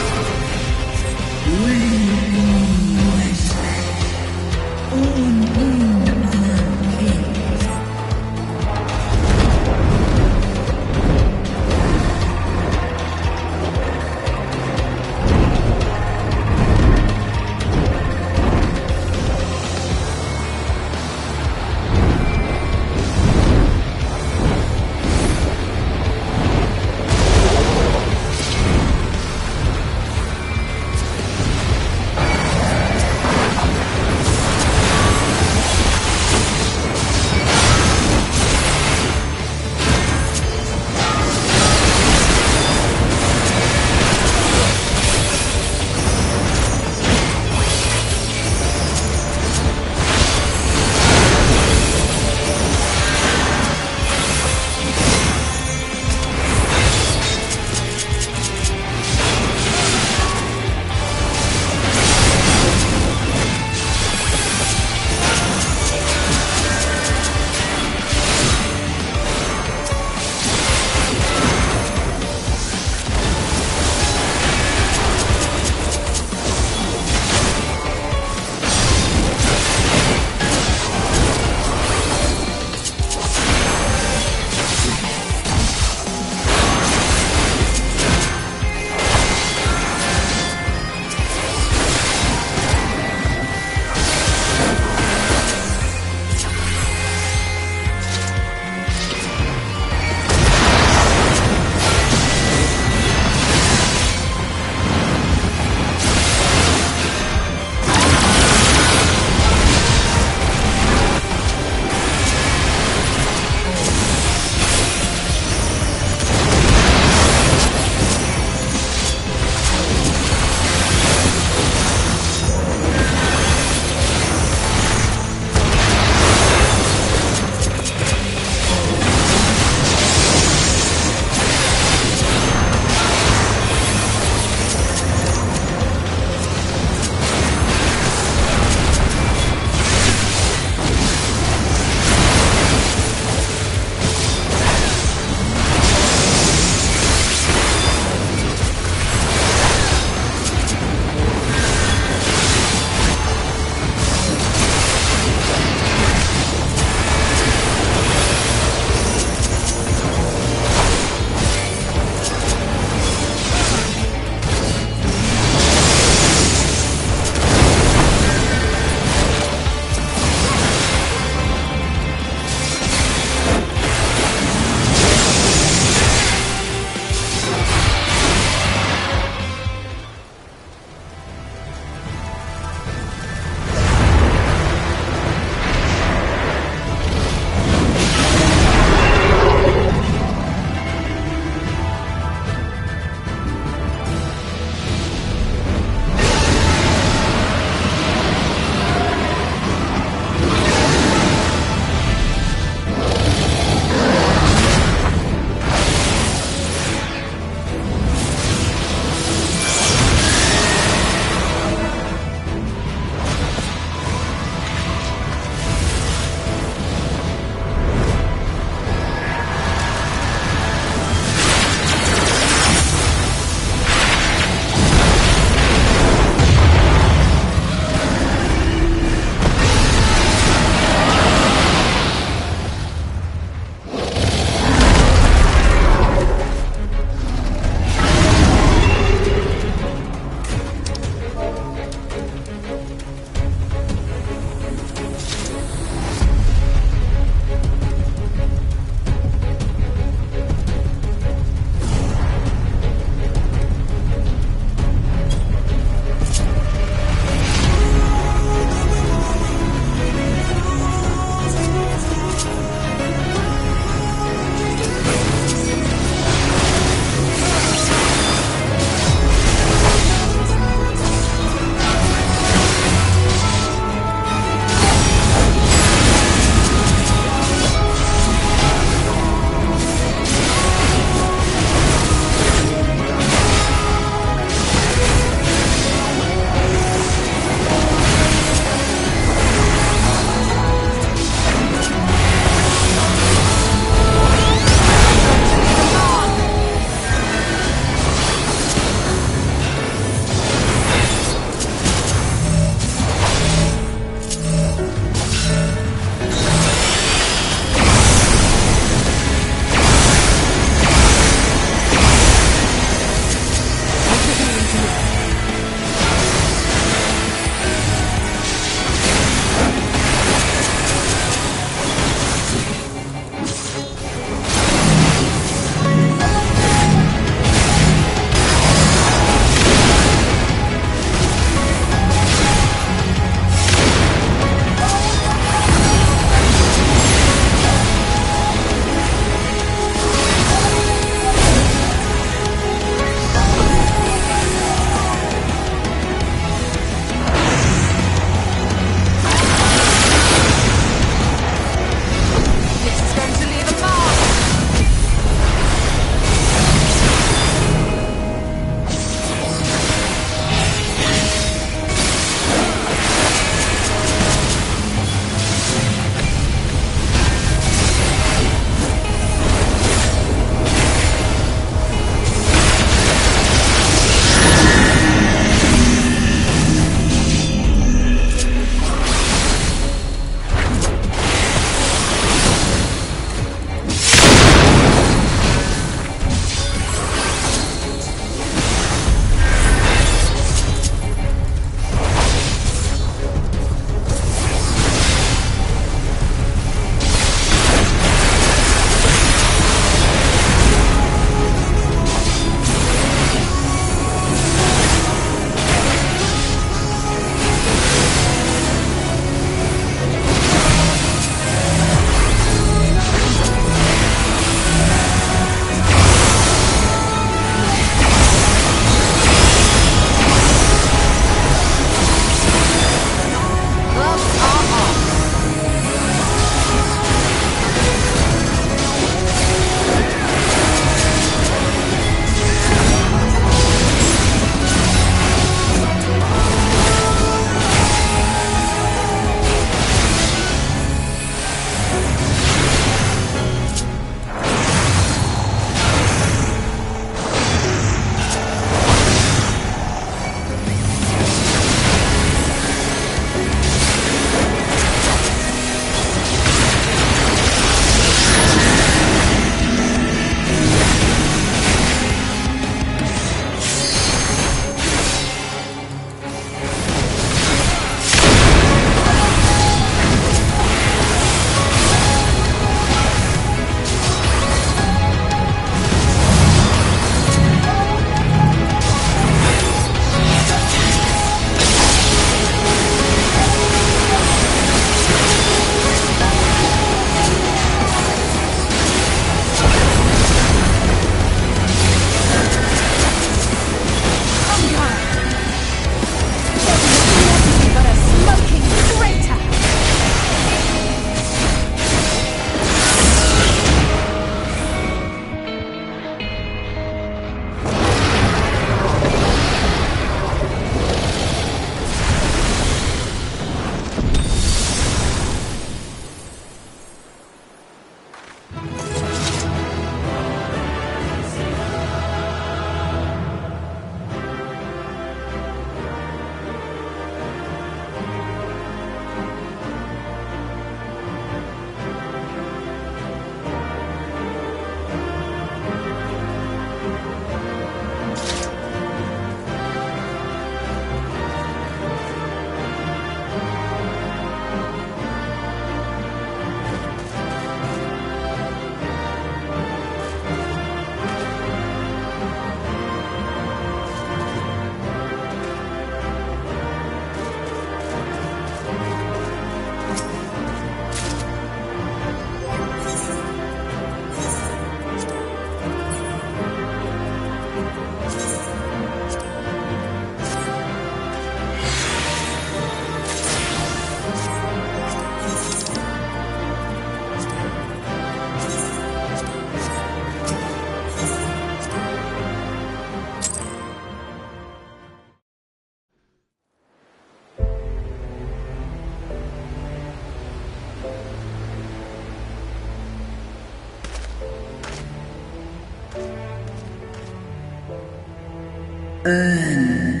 Kin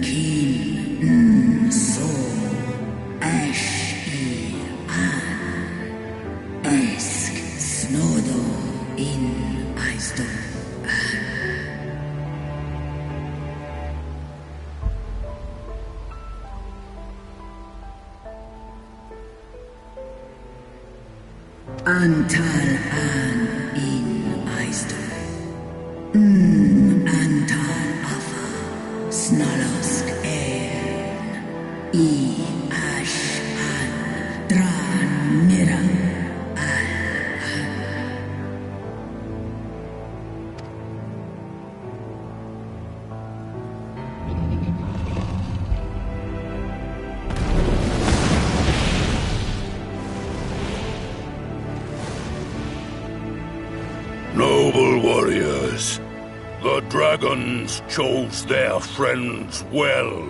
So Ash Esk Snodo in Aisdo Antal An in Aisdo Antal Afa Snalosk En Ash An Dran Mira Noble warriors, the dragons chose their friends well.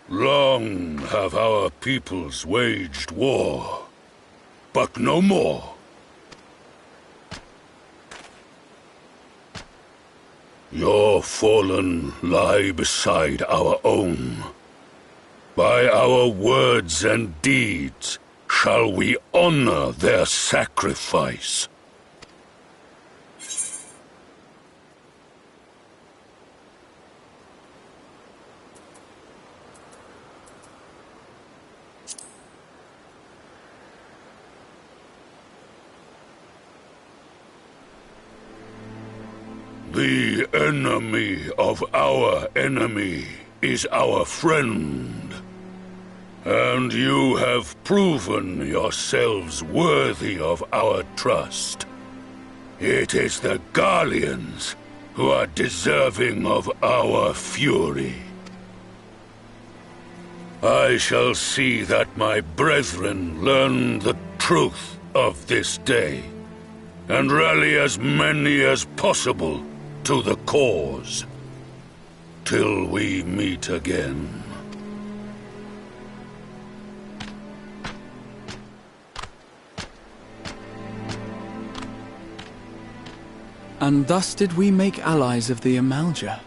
Long have our peoples waged war, but no more. Your fallen lie beside our own. By our words and deeds shall we honor their sacrifice. The enemy of our enemy is our friend. And you have proven yourselves worthy of our trust. It is the Garleans who are deserving of our fury. I shall see that my brethren learn the truth of this day, and rally as many as possible to the cause, till we meet again. And thus did we make allies of the Amalja.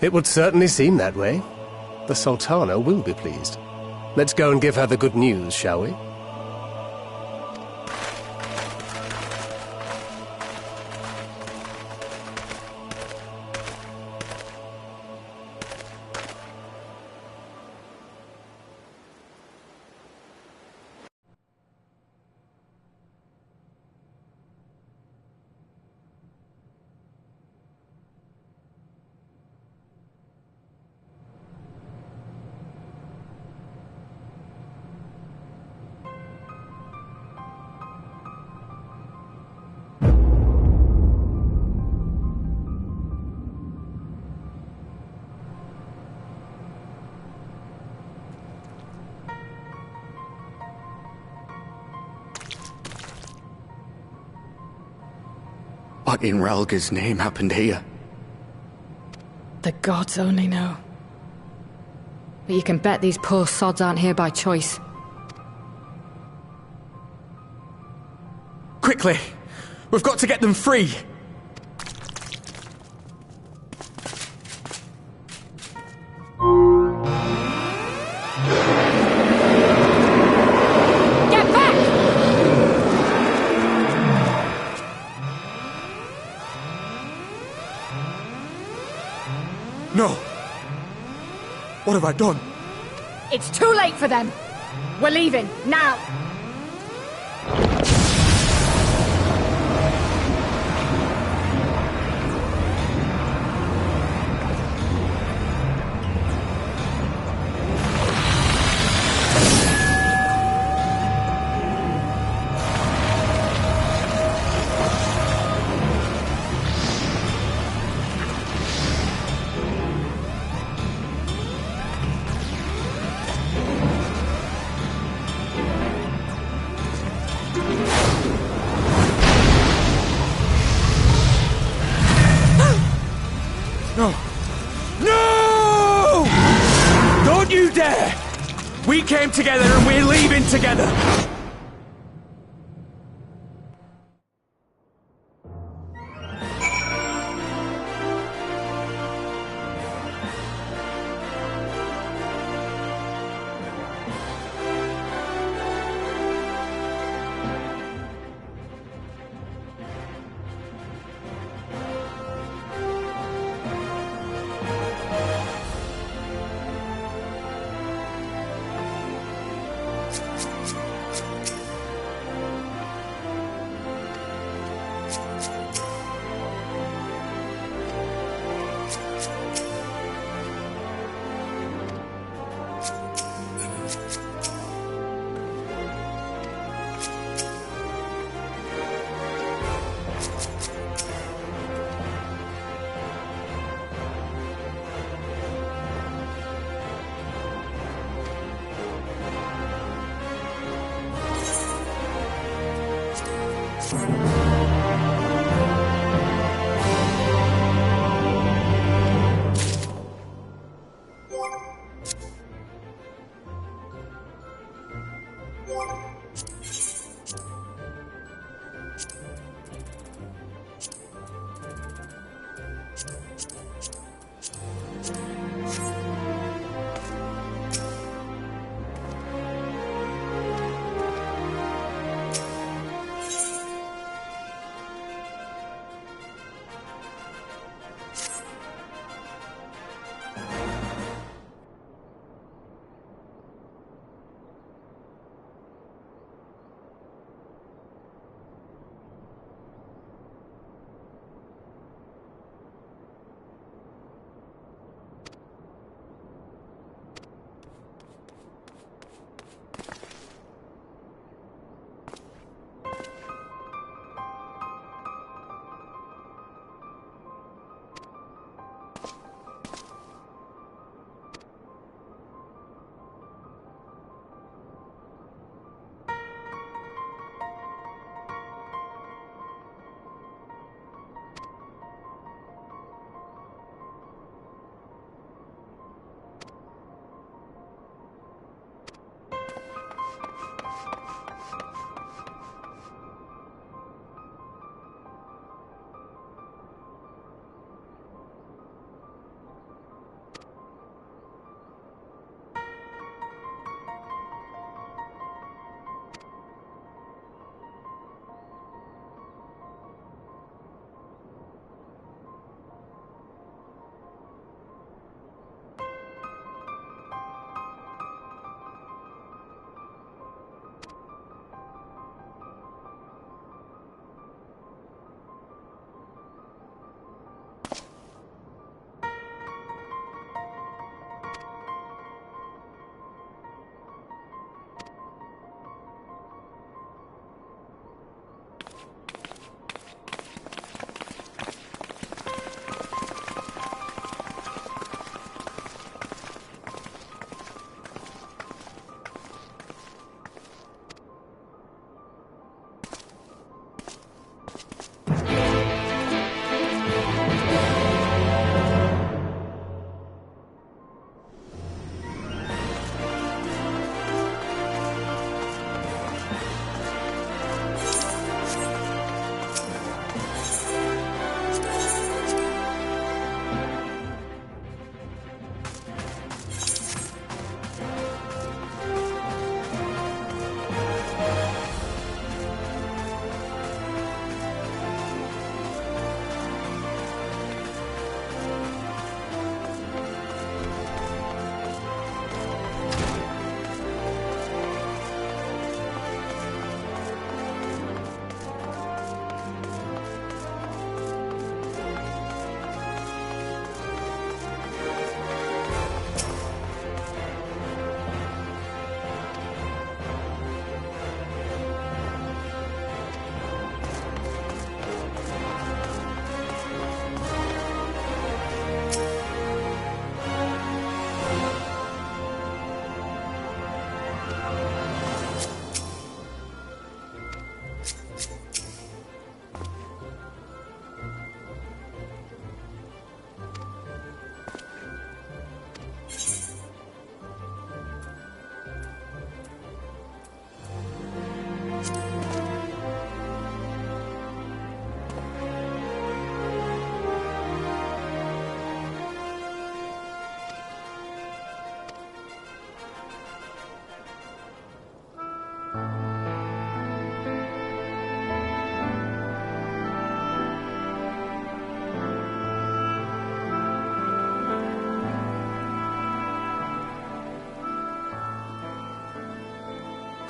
It would certainly seem that way. The Sultana will be pleased. Let's go and give her the good news, shall we? What in Ralga's name happened here? The gods only know. But you can bet these poor sods aren't here by choice. Quickly! We've got to get them free! No! What have I done? It's too late for them! We're leaving, now! you dare! We came together and we're leaving together!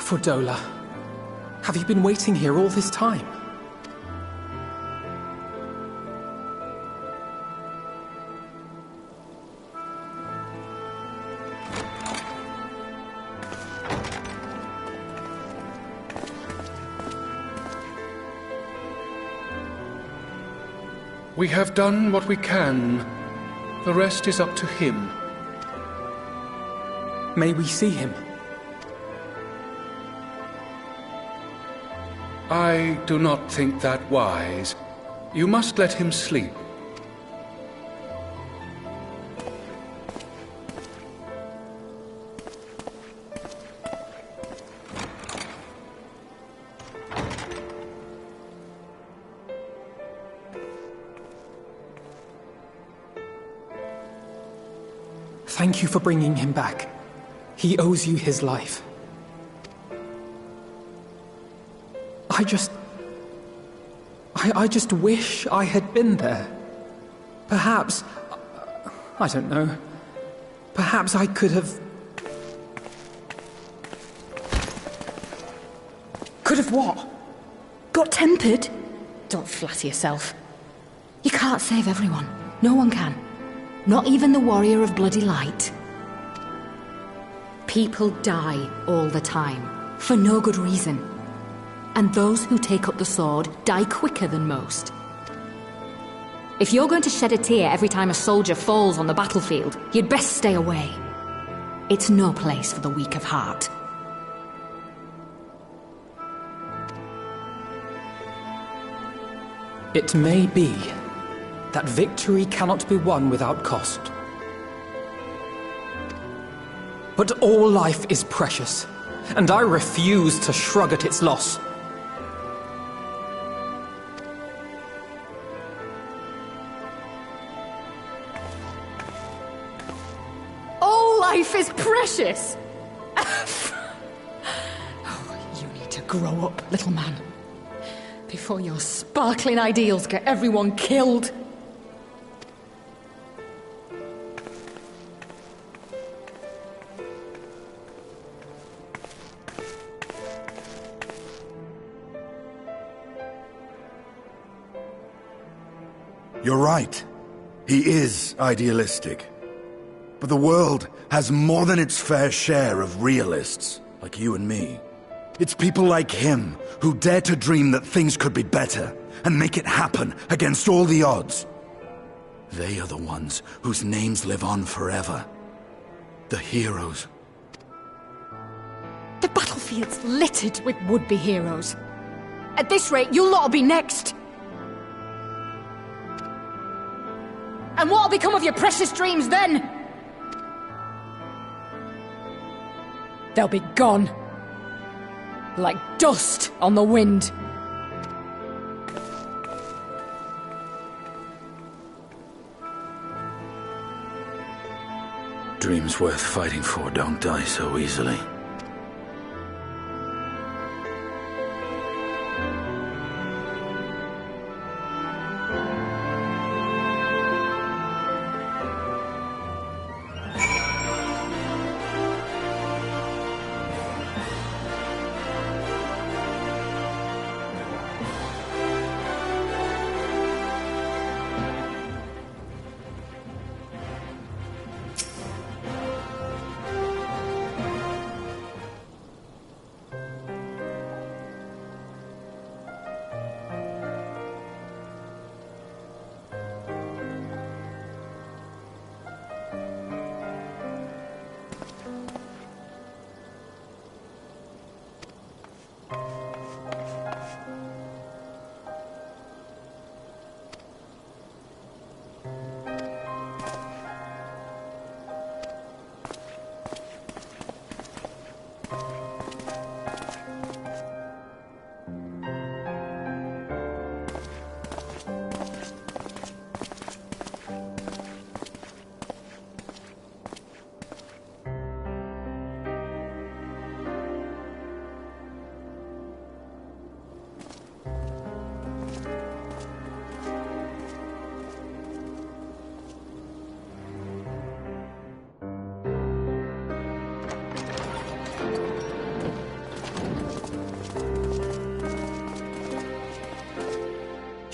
Fordola, have you been waiting here all this time? We have done what we can. The rest is up to him. May we see him? I do not think that wise. You must let him sleep. Thank you for bringing him back. He owes you his life. I just wish I had been there. Perhaps, I don't know, perhaps I could have... Could have what? Got tempered? Don't flatter yourself. You can't save everyone. No one can. Not even the warrior of bloody light. People die all the time, for no good reason. And those who take up the sword die quicker than most. If you're going to shed a tear every time a soldier falls on the battlefield, you'd best stay away. It's no place for the weak of heart. It may be that victory cannot be won without cost. But all life is precious, and I refuse to shrug at its loss. All life is precious! You need to grow up, little man. Before your sparkling ideals get everyone killed. You're right. He is idealistic. But the world has more than its fair share of realists, like you and me. It's people like him who dare to dream that things could be better and make it happen against all the odds. They are the ones whose names live on forever. The heroes. The battlefield's littered with would-be heroes. At this rate, you'll lot be next. And what'll become of your precious dreams then? They'll be gone. Like dust on the wind. Dreams worth fighting for don't die so easily.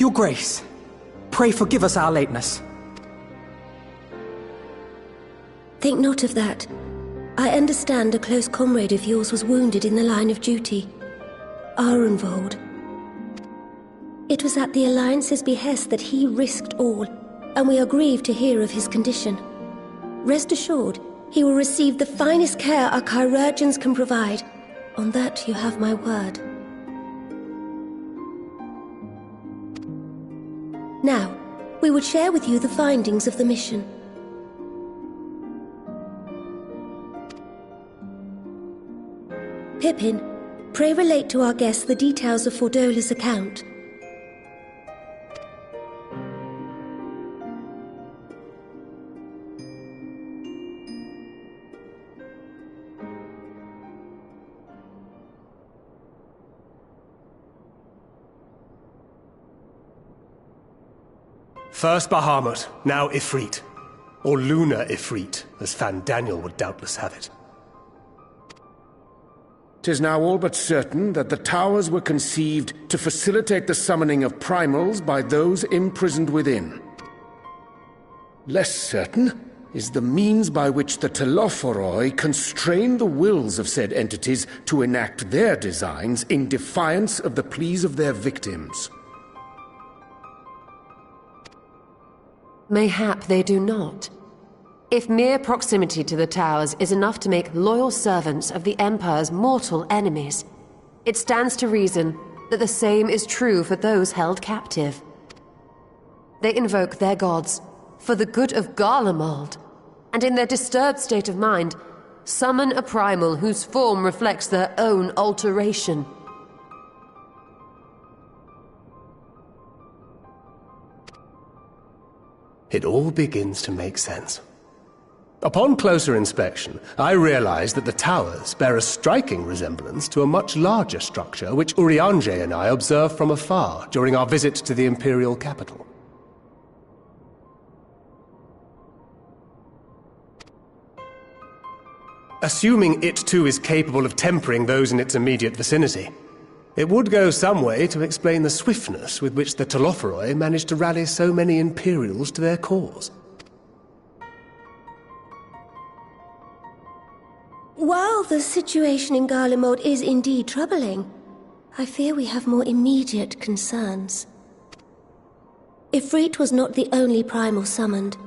Your Grace, pray forgive us our lateness. Think not of that. I understand a close comrade of yours was wounded in the line of duty. Arenvold. It was at the Alliance's behest that he risked all, and we are grieved to hear of his condition. Rest assured, he will receive the finest care our chirurgeons can provide. On that you have my word. Now, we would share with you the findings of the mission. Pippin, pray relate to our guests the details of Fordola's account. First Bahamut, now Ifrit. Or Lunar Ifrit, as Fandaniel would doubtless have it. 'Tis now all but certain that the towers were conceived to facilitate the summoning of primals by those imprisoned within. Less certain is the means by which the Telophori constrain the wills of said entities to enact their designs in defiance of the pleas of their victims. Mayhap they do not. If mere proximity to the towers is enough to make loyal servants of the Empire's mortal enemies, it stands to reason that the same is true for those held captive. They invoke their gods for the good of Garlemald, and in their disturbed state of mind, summon a primal whose form reflects their own alteration. It all begins to make sense. Upon closer inspection, I realized that the towers bear a striking resemblance to a much larger structure which Urianger and I observed from afar during our visit to the Imperial capital. Assuming it too is capable of tempering those in its immediate vicinity, it would go some way to explain the swiftness with which the Telophori managed to rally so many Imperials to their cause. While the situation in Garlemald is indeed troubling, I fear we have more immediate concerns. Ifrit was not the only primal summoned.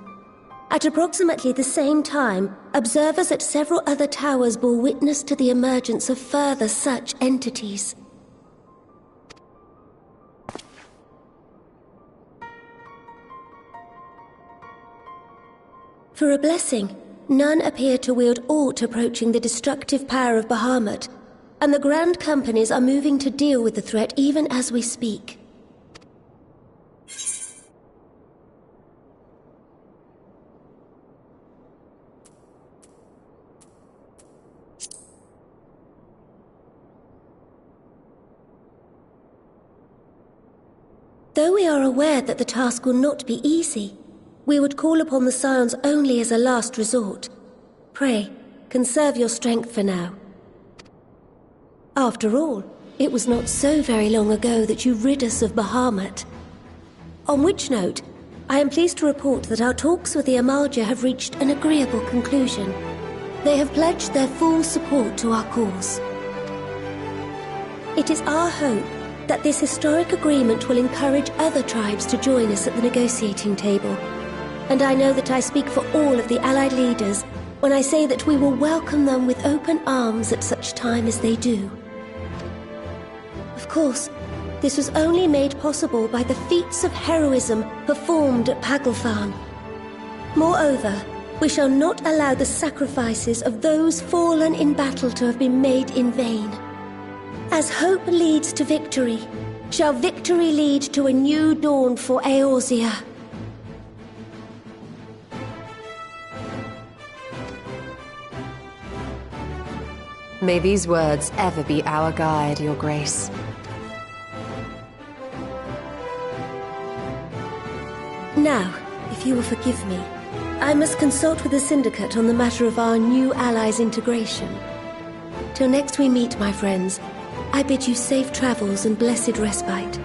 At approximately the same time, observers at several other towers bore witness to the emergence of further such entities. For a blessing, none appear to wield aught approaching the destructive power of Bahamut, and the Grand Companies are moving to deal with the threat even as we speak. Though we are aware that the task will not be easy, we would call upon the Scions only as a last resort. Pray, conserve your strength for now. After all, it was not so very long ago that you rid us of Bahamut. On which note, I am pleased to report that our talks with the Amalja have reached an agreeable conclusion. They have pledged their full support to our cause. It is our hope that this historic agreement will encourage other tribes to join us at the negotiating table. And I know that I speak for all of the Allied leaders when I say that we will welcome them with open arms at such time as they do. Of course, this was only made possible by the feats of heroism performed at Paglfan. Moreover, we shall not allow the sacrifices of those fallen in battle to have been made in vain. As hope leads to victory, shall victory lead to a new dawn for Eorzean. May these words ever be our guide, Your Grace. Now, if you will forgive me, I must consult with the Syndicate on the matter of our new allies' integration. Till next we meet, my friends, I bid you safe travels and blessed respite.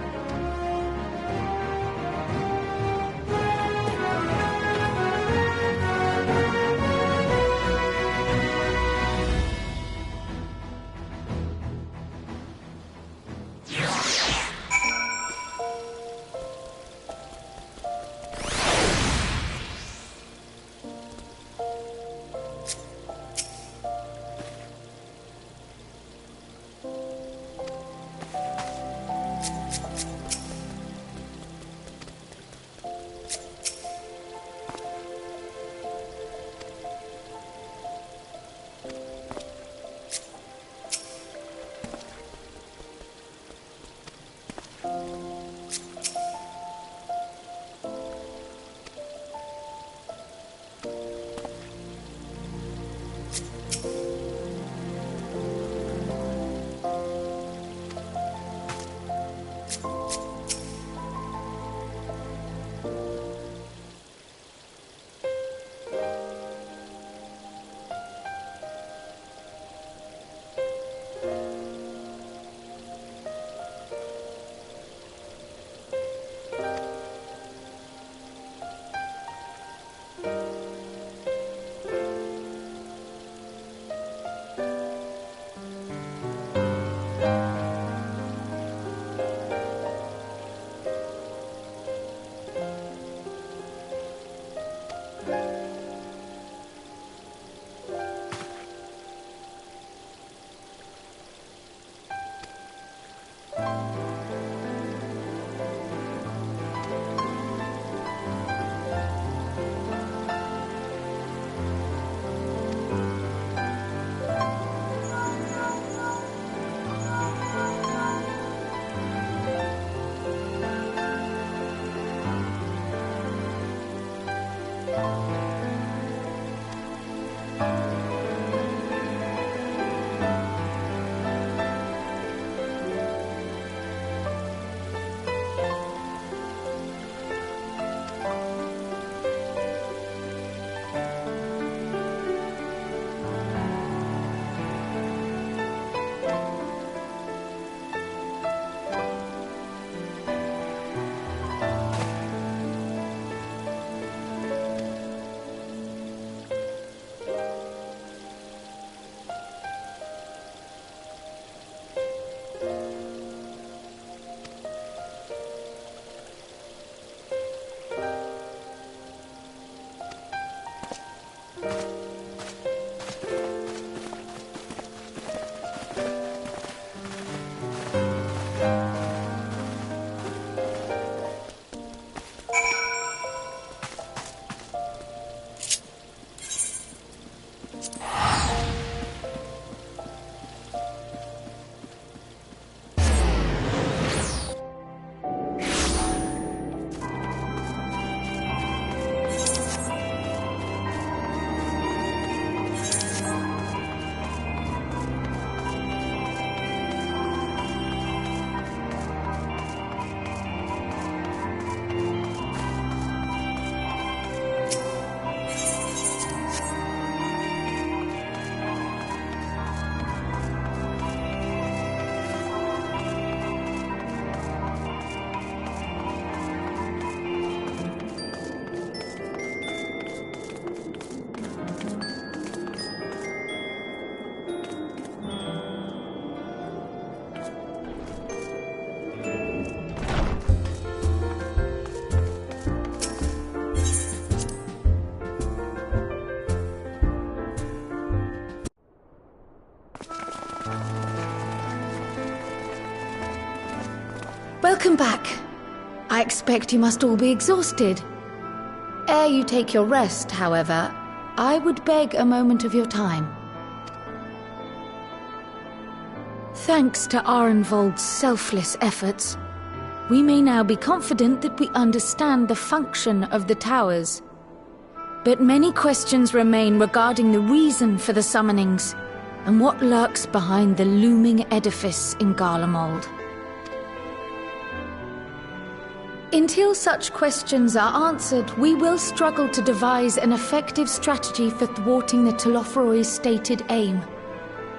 Welcome back. I expect you must all be exhausted. Ere you take your rest, however, I would beg a moment of your time. Thanks to Arenvold's selfless efforts, we may now be confident that we understand the function of the towers. But many questions remain regarding the reason for the summonings, and what lurks behind the looming edifice in Garlemald. Until such questions are answered, we will struggle to devise an effective strategy for thwarting the Telophori's stated aim.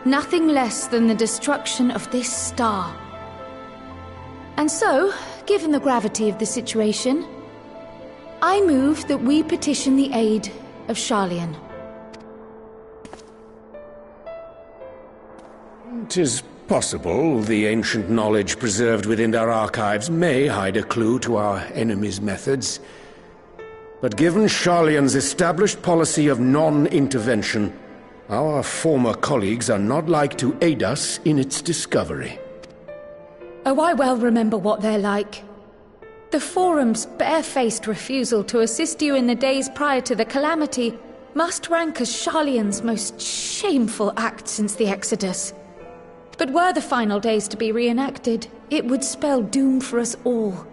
Nothing less than the destruction of this star. And so, given the gravity of the situation, I move that we petition the aid of Sharlayan. 'Tis possible the ancient knowledge preserved within our archives may hide a clue to our enemy's methods. But given Sharlayan's established policy of non-intervention, our former colleagues are not like to aid us in its discovery. Oh, I well remember what they're like. The Forum's barefaced refusal to assist you in the days prior to the calamity must rank as Sharlayan's most shameful act since the Exodus. But were the final days to be reenacted, it would spell doom for us all.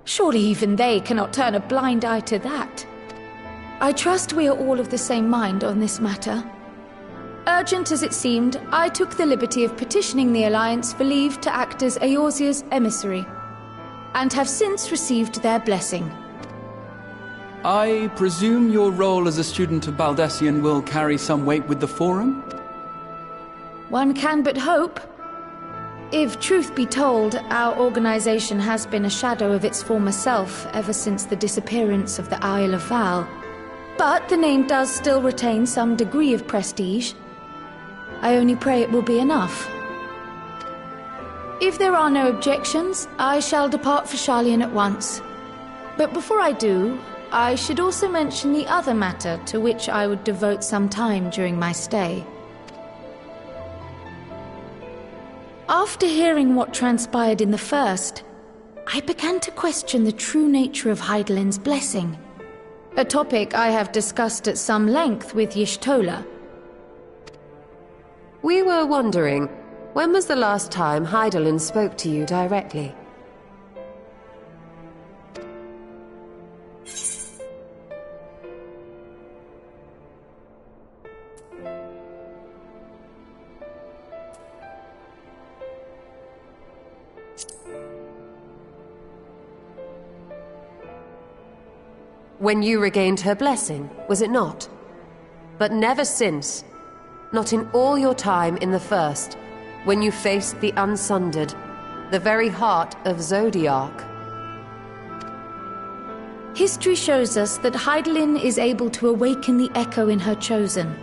Surely even they cannot turn a blind eye to that. I trust we are all of the same mind on this matter. Urgent as it seemed, I took the liberty of petitioning the Alliance for leave to act as Eorzean's emissary, and have since received their blessing. I presume your role as a student of Baldessian will carry some weight with the Forum? One can but hope. If truth be told, our organization has been a shadow of its former self ever since the disappearance of the Isle of Val. But the name does still retain some degree of prestige. I only pray it will be enough. If there are no objections, I shall depart for Sharlayan at once. But before I do, I should also mention the other matter to which I would devote some time during my stay. After hearing what transpired in the first, I began to question the true nature of Hydaelyn's blessing, a topic I have discussed at some length with Y'shtola. We were wondering, when was the last time Hydaelyn spoke to you directly? When you regained her blessing, was it not? But never since. Not in all your time in the First, when you faced the Unsundered, the very heart of Zodiark. History shows us that Hydaelyn is able to awaken the echo in her chosen,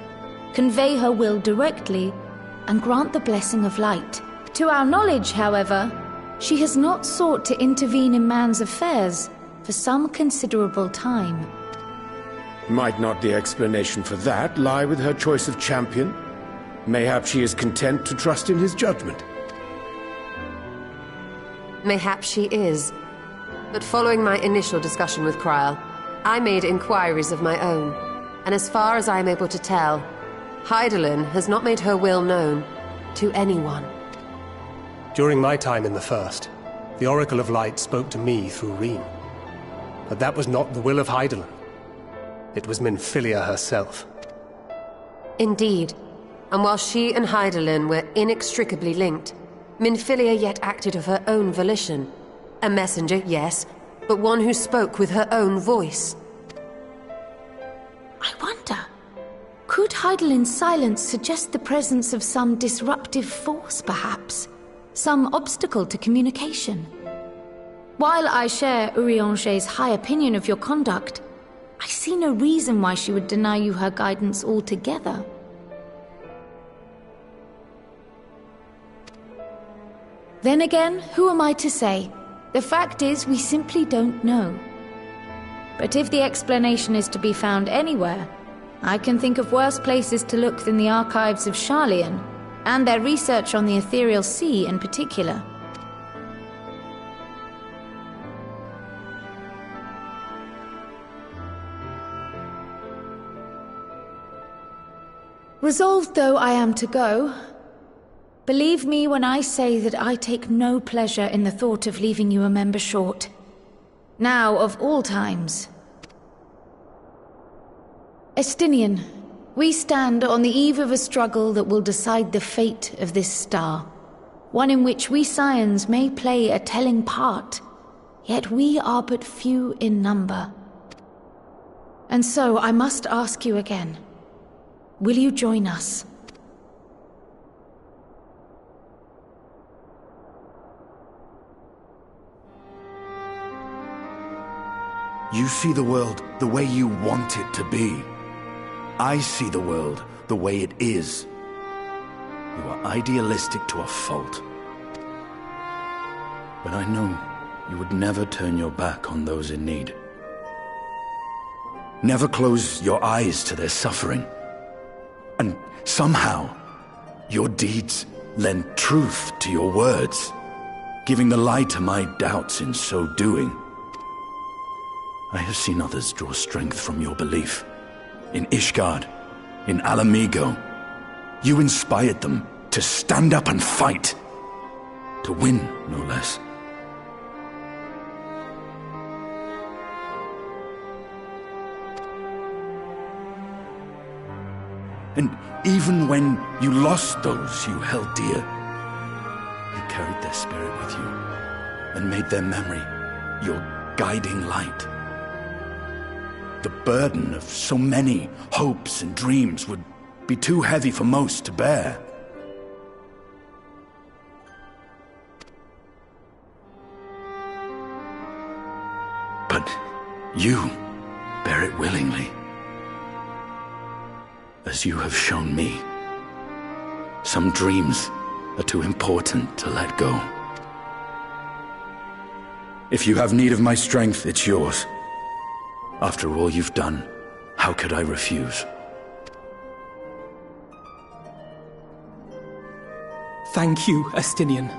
convey her will directly, and grant the blessing of light. To our knowledge, however, she has not sought to intervene in man's affairs for some considerable time. Might not the explanation for that lie with her choice of champion? Mayhap she is content to trust in his judgment. Mayhap she is. But following my initial discussion with Krile, I made inquiries of my own. And as far as I am able to tell, Hydaelyn has not made her will known to anyone. During my time in the First, the Oracle of Light spoke to me through Reem. But that was not the will of Hydaelyn. It was Minfilia herself. Indeed. And while she and Hydaelyn were inextricably linked, Minfilia yet acted of her own volition. A messenger, yes, but one who spoke with her own voice. I wonder, could Hydaelyn's silence suggest the presence of some disruptive force, perhaps? Some obstacle to communication? While I share Urianger's high opinion of your conduct, I see no reason why she would deny you her guidance altogether. Then again, who am I to say? The fact is, we simply don't know. But if the explanation is to be found anywhere, I can think of worse places to look than the archives of Sharlayan, and their research on the Ethereal Sea in particular. Resolved though I am to go, believe me when I say that I take no pleasure in the thought of leaving you a member short. Now, of all times. Estinian, we stand on the eve of a struggle that will decide the fate of this star. One in which we Scions may play a telling part, yet we are but few in number. And so I must ask you again. Will you join us? You see the world the way you want it to be. I see the world the way it is. You are idealistic to a fault. But I know you would never turn your back on those in need. Never close your eyes to their suffering. And somehow, your deeds lend truth to your words, giving the lie to my doubts in so doing. I have seen others draw strength from your belief. In Ishgard, in Alamigo, you inspired them to stand up and fight. To win, no less. And even when you lost those you held dear, you carried their spirit with you and made their memory your guiding light. The burden of so many hopes and dreams would be too heavy for most to bear. But you bear it willingly. As you have shown me, some dreams are too important to let go. If you have need of my strength, it's yours. After all you've done, how could I refuse? Thank you, Estinian.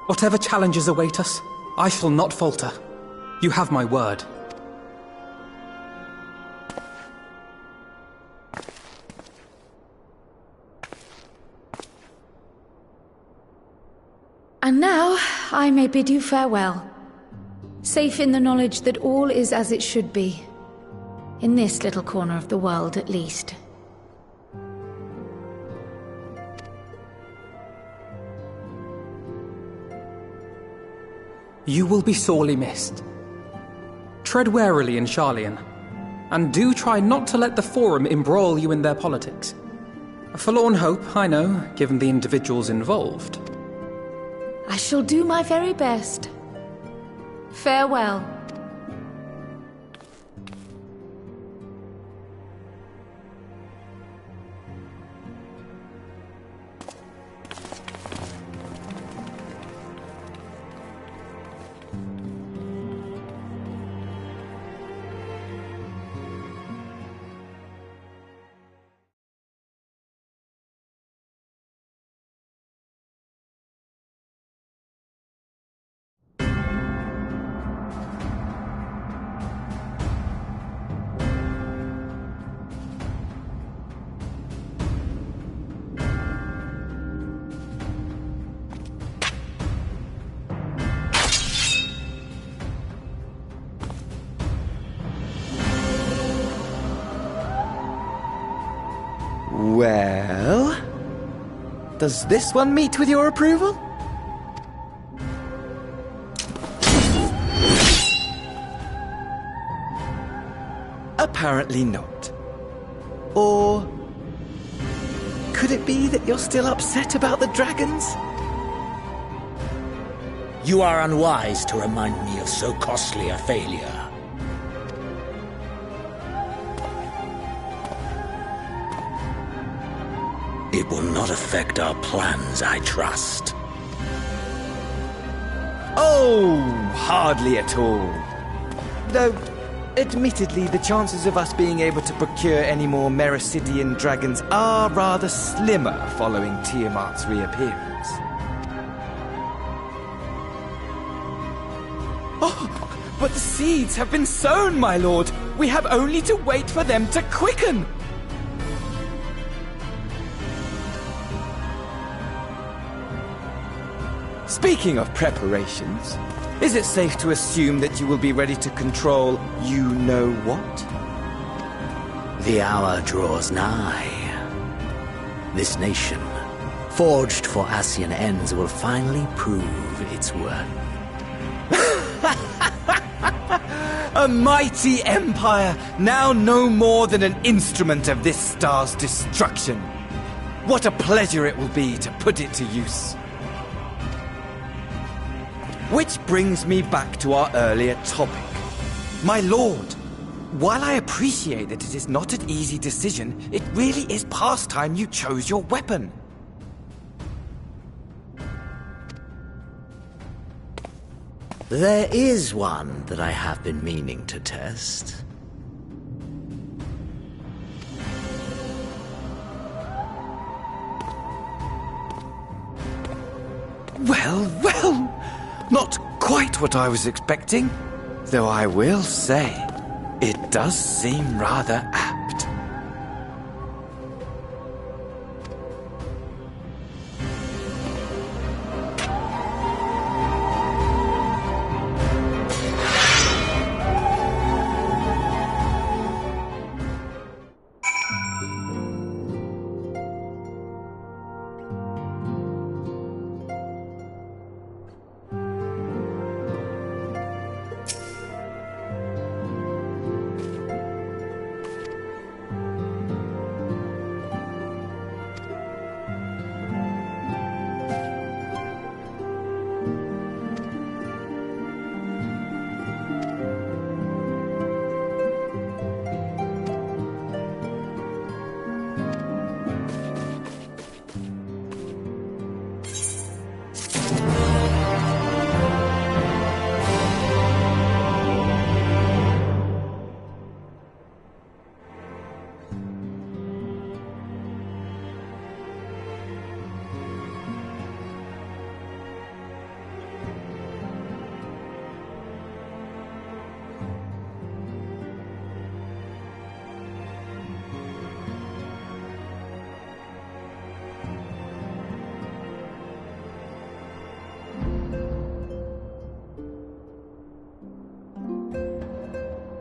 Whatever challenges await us, I shall not falter. You have my word. And now, I may bid you farewell. Safe in the knowledge that all is as it should be. In this little corner of the world, at least. You will be sorely missed. Tread warily in Sharlayan, and do try not to let the Forum embroil you in their politics. A forlorn hope, I know, given the individuals involved. I shall do my very best. Farewell. Well, does this one meet with your approval? Apparently not. Or could it be that you're still upset about the dragons? You are unwise to remind me of so costly a failure. It will not affect our plans, I trust. Oh, hardly at all. Though, admittedly, the chances of us being able to procure any more Mericidian dragons are rather slimmer following Tiamat's reappearance. Oh, but the seeds have been sown, my lord. We have only to wait for them to quicken. Speaking of preparations, is it safe to assume that you will be ready to control you-know-what? The hour draws nigh. This nation, forged for Ascian ends, will finally prove its worth. A mighty empire, now no more than an instrument of this star's destruction. What a pleasure it will be to put it to use. Which brings me back to our earlier topic. My lord, while I appreciate that it is not an easy decision, it really is past time you chose your weapon. There is one that I have been meaning to test. Well, well. Not quite what I was expecting, though I will say, it does seem rather